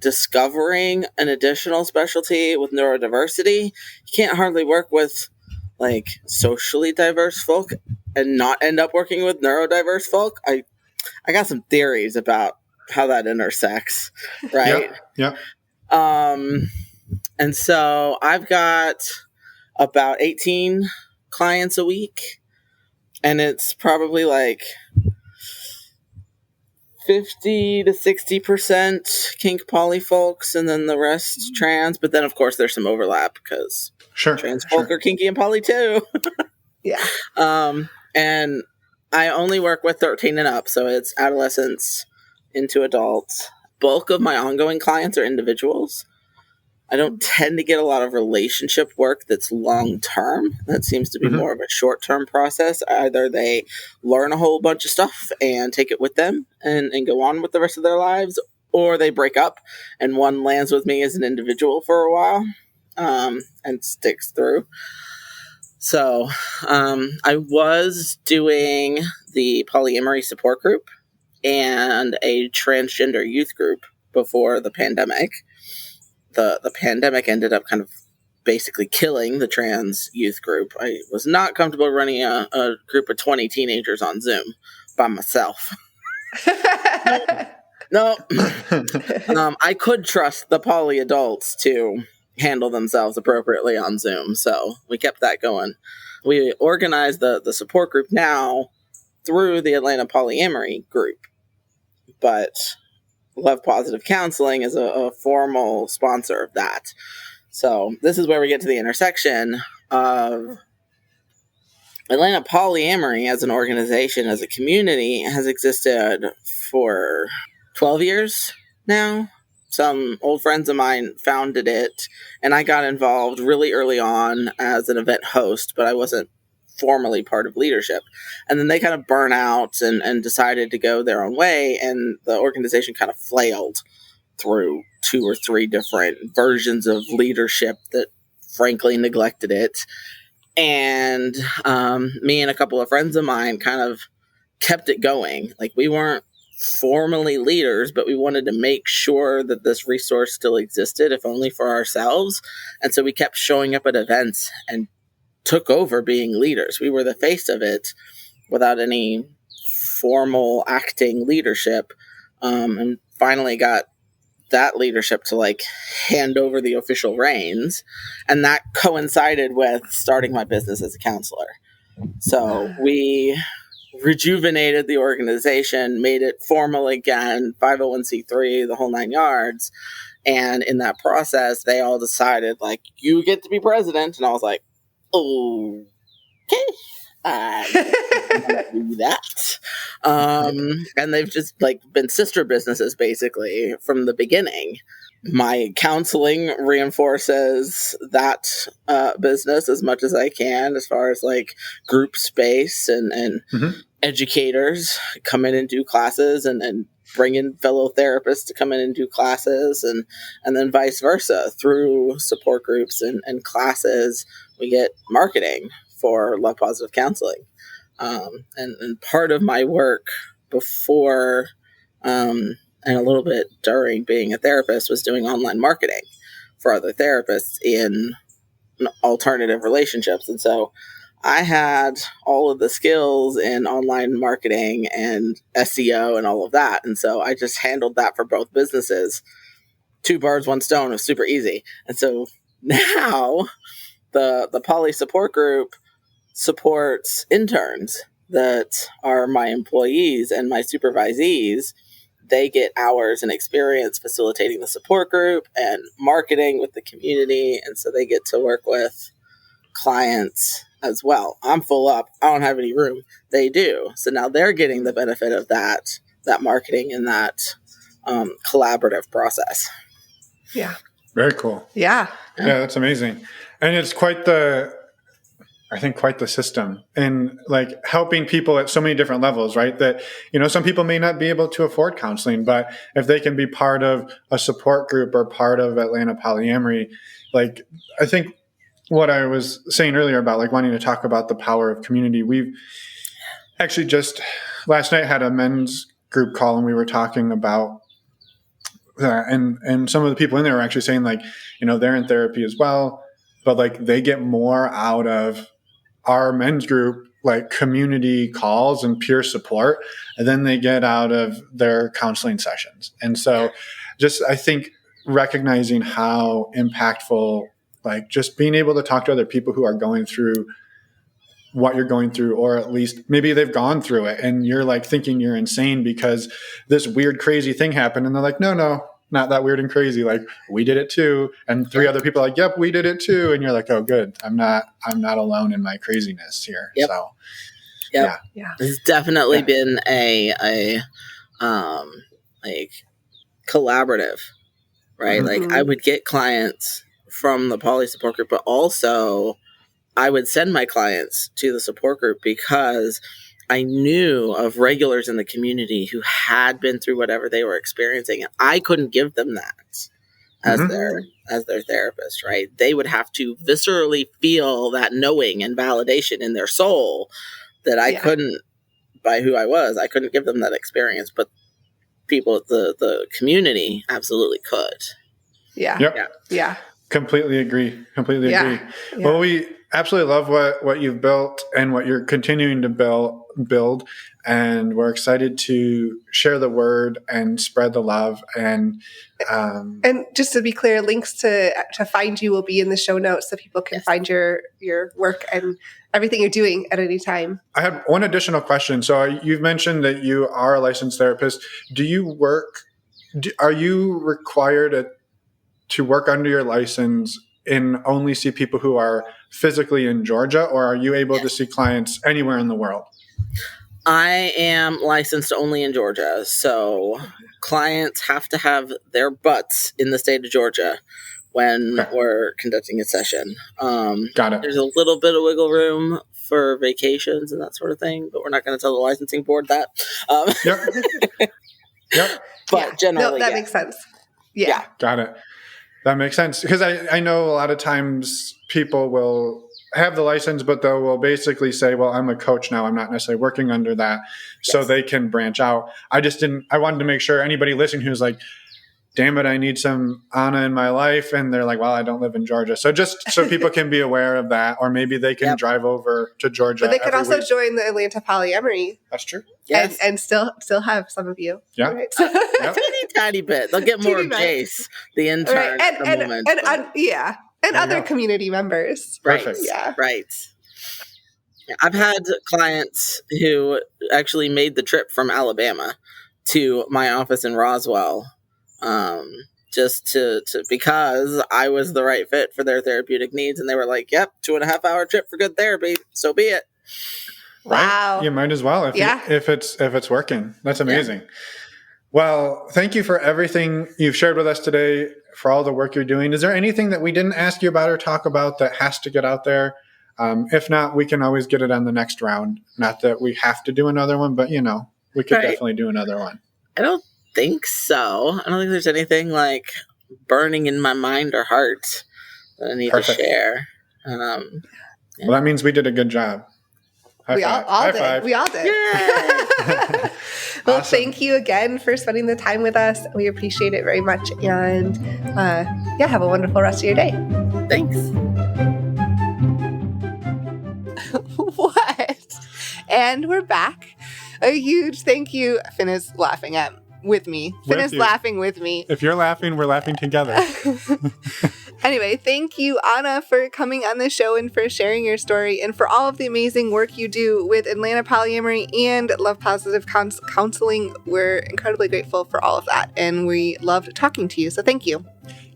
[SPEAKER 1] discovering an additional specialty with neurodiversity. You can't hardly work with like socially diverse folk and not end up working with neurodiverse folk. I got some theories about how that intersects, right?
[SPEAKER 3] Yeah.
[SPEAKER 1] And so I've got about 18 clients a week, and it's probably like 50 to 60% kink poly folks, and then the rest trans. But then, of course, there's some overlap because trans folk are kinky and poly too.
[SPEAKER 2] Yeah.
[SPEAKER 1] And I only work with 13 and up, so it's adolescents into adults. Bulk of my ongoing clients are individuals. I don't tend to get a lot of relationship work that's long-term. That seems to be more of a short-term process. Either they learn a whole bunch of stuff and take it with them and go on with the rest of their lives, or they break up and one lands with me as an individual for a while and sticks through. So I was doing the polyamory support group and a transgender youth group before the pandemic. The pandemic ended up kind of basically killing the trans youth group. I was not comfortable running a group of 20 teenagers on Zoom by myself. No. I could trust the poly adults to handle themselves appropriately on Zoom, so we kept that going. We organized the support group now through the Atlanta Polyamory group, but Love Positive Counseling is a formal sponsor of that. So this is where we get to the intersection of Atlanta Polyamory as an organization, as a community, has existed for 12 years now. Some old friends of mine founded it, and I got involved really early on as an event host, but I wasn't formally part of leadership. And then they kind of burn out and decided to go their own way, and the organization kind of flailed through 2 or 3 different versions of leadership that frankly neglected it. And me and a couple of friends of mine kind of kept it going. Like, we weren't formally leaders, but we wanted to make sure that this resource still existed, if only for ourselves. And so we kept showing up at events and took over being leaders. We were the face of it without any formal acting leadership, and finally got that leadership to like hand over the official reins. And that coincided with starting my business as a counselor. So we rejuvenated the organization, made it formal again, 501c3, the whole 9 yards. And in that process, they all decided, like, you get to be president. And I was like, okay, I'm gonna do that. And they've just like been sister businesses basically from the beginning. My counseling reinforces that business as much as I can, as far as like group space and educators come in and do classes and bring in fellow therapists to come in and do classes, and then vice versa. Through support groups and classes, we get marketing for Love Positive Counseling. And part of my work before and a little bit during being a therapist was doing online marketing for other therapists in alternative relationships. And so I had all of the skills in online marketing and SEO and all of that. And so I just handled that for both businesses. 2 birds, 1 stone was super easy. And so now the Poly Support Group supports interns that are my employees and my supervisees. They get hours and experience facilitating the support group and marketing with the community. And so they get to work with clients as well. I'm full up. I don't have any room. They do. So now they're getting the benefit of that marketing and that collaborative process.
[SPEAKER 2] Yeah.
[SPEAKER 3] Very cool.
[SPEAKER 2] Yeah.
[SPEAKER 3] Yeah, that's amazing. And it's quite the system in like helping people at so many different levels, right? That, some people may not be able to afford counseling, but if they can be part of a support group or part of Atlanta Polyamory, like, I think what I was saying earlier about like wanting to talk about the power of community. We've actually just last night had a men's group call, and we were talking about and some of the people in there are actually saying like, they're in therapy as well, but like they get more out of our men's group, like community calls and peer support, and then they get out of their counseling sessions. And so just, I think, recognizing how impactful, like just being able to talk to other people who are going through what you're going through, or at least maybe they've gone through it and you're like thinking you're insane because this weird, crazy thing happened. And they're like, no, not that weird and crazy. Like, we did it too. And 3 other people are like, yep, we did it too. And you're like, oh, good. I'm not alone in my craziness here.
[SPEAKER 1] Yep.
[SPEAKER 3] So,
[SPEAKER 1] yeah. It's definitely been a like collaborative, right?
[SPEAKER 2] Mm-hmm.
[SPEAKER 1] Like, I would get clients from the Poly Support Group, but also I would send my clients to the support group because I knew of regulars in the community who had been through whatever they were experiencing, and I couldn't give them that as their therapist, right? They would have to viscerally feel that knowing and validation in their soul that I couldn't, by who I was, I couldn't give them that experience, but people at the community absolutely could.
[SPEAKER 3] Yeah. Completely agree.
[SPEAKER 2] Yeah.
[SPEAKER 3] Well, we absolutely love what you've built and what you're continuing to build. And we're excited to share the word and spread the love. And
[SPEAKER 2] just to be clear, links to find you will be in the show notes so people can find your work and everything you're doing at any time.
[SPEAKER 3] I have one additional question. So you've mentioned that you are a licensed therapist. Do you work Are you required to work under your license and only see people who are physically in Georgia, or are you able to see clients anywhere in the world?
[SPEAKER 1] I am licensed only in Georgia, so clients have to have their butts in the state of Georgia when we're conducting a session.
[SPEAKER 3] Got it.
[SPEAKER 1] There's a little bit of wiggle room for vacations and that sort of thing, but we're not going to tell the licensing board that.
[SPEAKER 3] Yep.
[SPEAKER 1] But generally,
[SPEAKER 2] no, that makes sense. Yeah.
[SPEAKER 3] Got it. That makes sense. Because I know a lot of times people will have the license, but they will basically say, well, I'm a coach now. I'm not necessarily working under that. So they can branch out. I wanted to make sure anybody listening who's like, damn it, I need some Anna in my life. And they're like, well, I don't live in Georgia. So just so people can be aware of that, or maybe they can drive over to Georgia.
[SPEAKER 2] But they could also join the Atlanta polyamory.
[SPEAKER 3] That's true.
[SPEAKER 2] Yes. And still have some of you.
[SPEAKER 3] Yeah.
[SPEAKER 2] Right?
[SPEAKER 1] Teeny tiny bit. They'll get more of Jace, the intern.
[SPEAKER 2] Right. And other community members.
[SPEAKER 1] Right.
[SPEAKER 3] Perfect.
[SPEAKER 2] Yeah.
[SPEAKER 1] Right. I've had clients who actually made the trip from Alabama to my office in Roswell, just to because I was the right fit for their therapeutic needs, and they were like, "Yep, 2.5 hour trip for good therapy. So be it."
[SPEAKER 2] Wow.
[SPEAKER 3] Right? You might as well if it's working. That's amazing. Yeah. Well, thank you for everything you've shared with us today, for all the work you're doing. Is there anything that we didn't ask you about or talk about that has to get out there? If not, we can always get it on the next round. Not that we have to do another one, but we could definitely do another one.
[SPEAKER 1] I don't think so. I don't think there's anything like burning in my mind or heart that I need to share.
[SPEAKER 3] Well, that means we did a good job.
[SPEAKER 2] We all did. We all did.
[SPEAKER 1] Yay!
[SPEAKER 2] Well, thank you again for spending the time with us. We appreciate it very much. And have a wonderful rest of your day.
[SPEAKER 1] Thanks.
[SPEAKER 2] What? And we're back. A huge thank you. Finn is laughing with me. Finn is laughing with me.
[SPEAKER 3] If you're laughing, we're laughing together.
[SPEAKER 2] Anyway, thank you, Anna, for coming on the show and for sharing your story and for all of the amazing work you do with Atlanta Polyamory and Love Positive Counseling. We're incredibly grateful for all of that, and we loved talking to you, so thank you.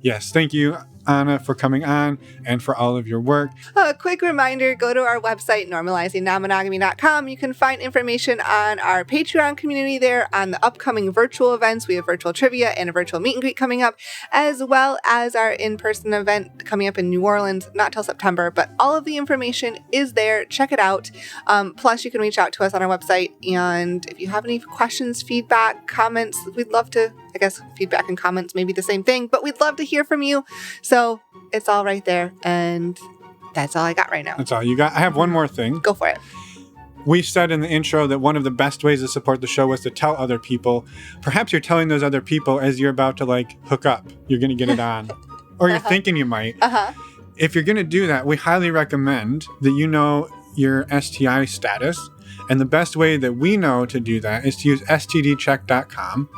[SPEAKER 3] Yes, thank you, Anna, for coming on and for all of your work.
[SPEAKER 2] A quick reminder, go to our website, normalizingnonmonogamy.com. You can find information on our Patreon community there, on the upcoming virtual events. We have virtual trivia and a virtual meet and greet coming up, as well as our in-person event coming up in New Orleans, not till September, but all of the information is there. Check it out. Plus, you can reach out to us on our website, and if you have any questions, feedback, comments, we'd love to, I guess feedback and comments may be the same thing, but we'd love to hear from you. So it's all right there. And that's all I got right now.
[SPEAKER 3] That's all you got. I have one more thing.
[SPEAKER 2] Go for it.
[SPEAKER 3] We said in the intro that one of the best ways to support the show was to tell other people. Perhaps you're telling those other people as you're about to hook up. You're going to get it on. Or you're thinking you might. If you're going to do that, we highly recommend that you know your STI status. And the best way that we know to do that is to use stdcheck.com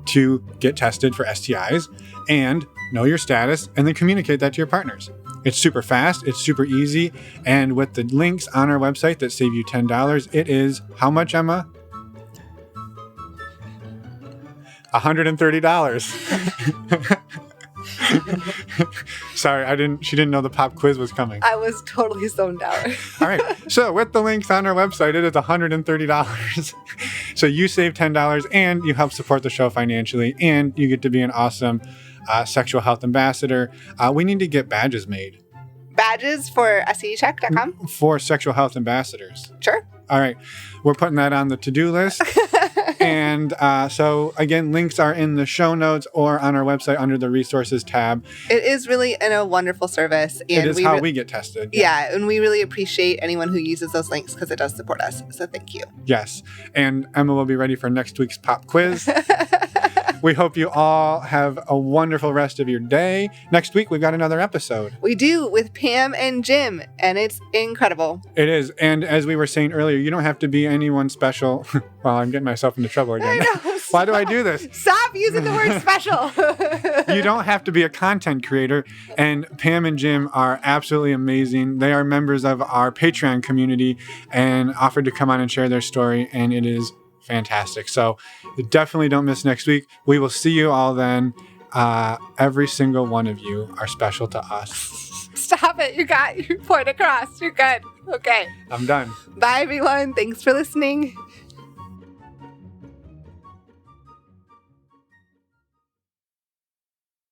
[SPEAKER 3] to get tested for STIs and know your status, and then communicate that to your partners. It's super fast, it's super easy, and with the links on our website that save you $10, it is how much, Emma? $130. Sorry, she didn't know the pop quiz was coming.
[SPEAKER 2] I was totally zoned out.
[SPEAKER 3] All right. So with the links on our website, it is $130. So you save $10 and you help support the show financially, and you get to be an awesome sexual health ambassador. We need to get badges made.
[SPEAKER 2] Badges for stdcheck.com?
[SPEAKER 3] For sexual health ambassadors.
[SPEAKER 2] Sure.
[SPEAKER 3] All right. We're putting that on the to-do list. And so, again, links are in the show notes or on our website under the resources tab.
[SPEAKER 2] It is really a wonderful service. And
[SPEAKER 3] it is how we get tested.
[SPEAKER 2] Yeah, and we really appreciate anyone who uses those links because it does support us. So thank you.
[SPEAKER 3] Yes. And Emma will be ready for next week's pop quiz. We hope you all have a wonderful rest of your day. Next week, we've got another episode.
[SPEAKER 2] We do, with Pam and Jim, and it's incredible.
[SPEAKER 3] It is. And as we were saying earlier, you don't have to be anyone special. Well, I'm getting myself into trouble again.
[SPEAKER 2] I know.
[SPEAKER 3] Why do I do this?
[SPEAKER 2] Stop using the word special.
[SPEAKER 3] You don't have to be a content creator. And Pam and Jim are absolutely amazing. They are members of our Patreon community and offered to come on and share their story. And it is fantastic. So definitely don't miss next week. We will see you all then. Every single one of you are special to us.
[SPEAKER 2] Stop it. You got your point across. You're good. Okay.
[SPEAKER 3] I'm done.
[SPEAKER 2] Bye, everyone. Thanks for listening.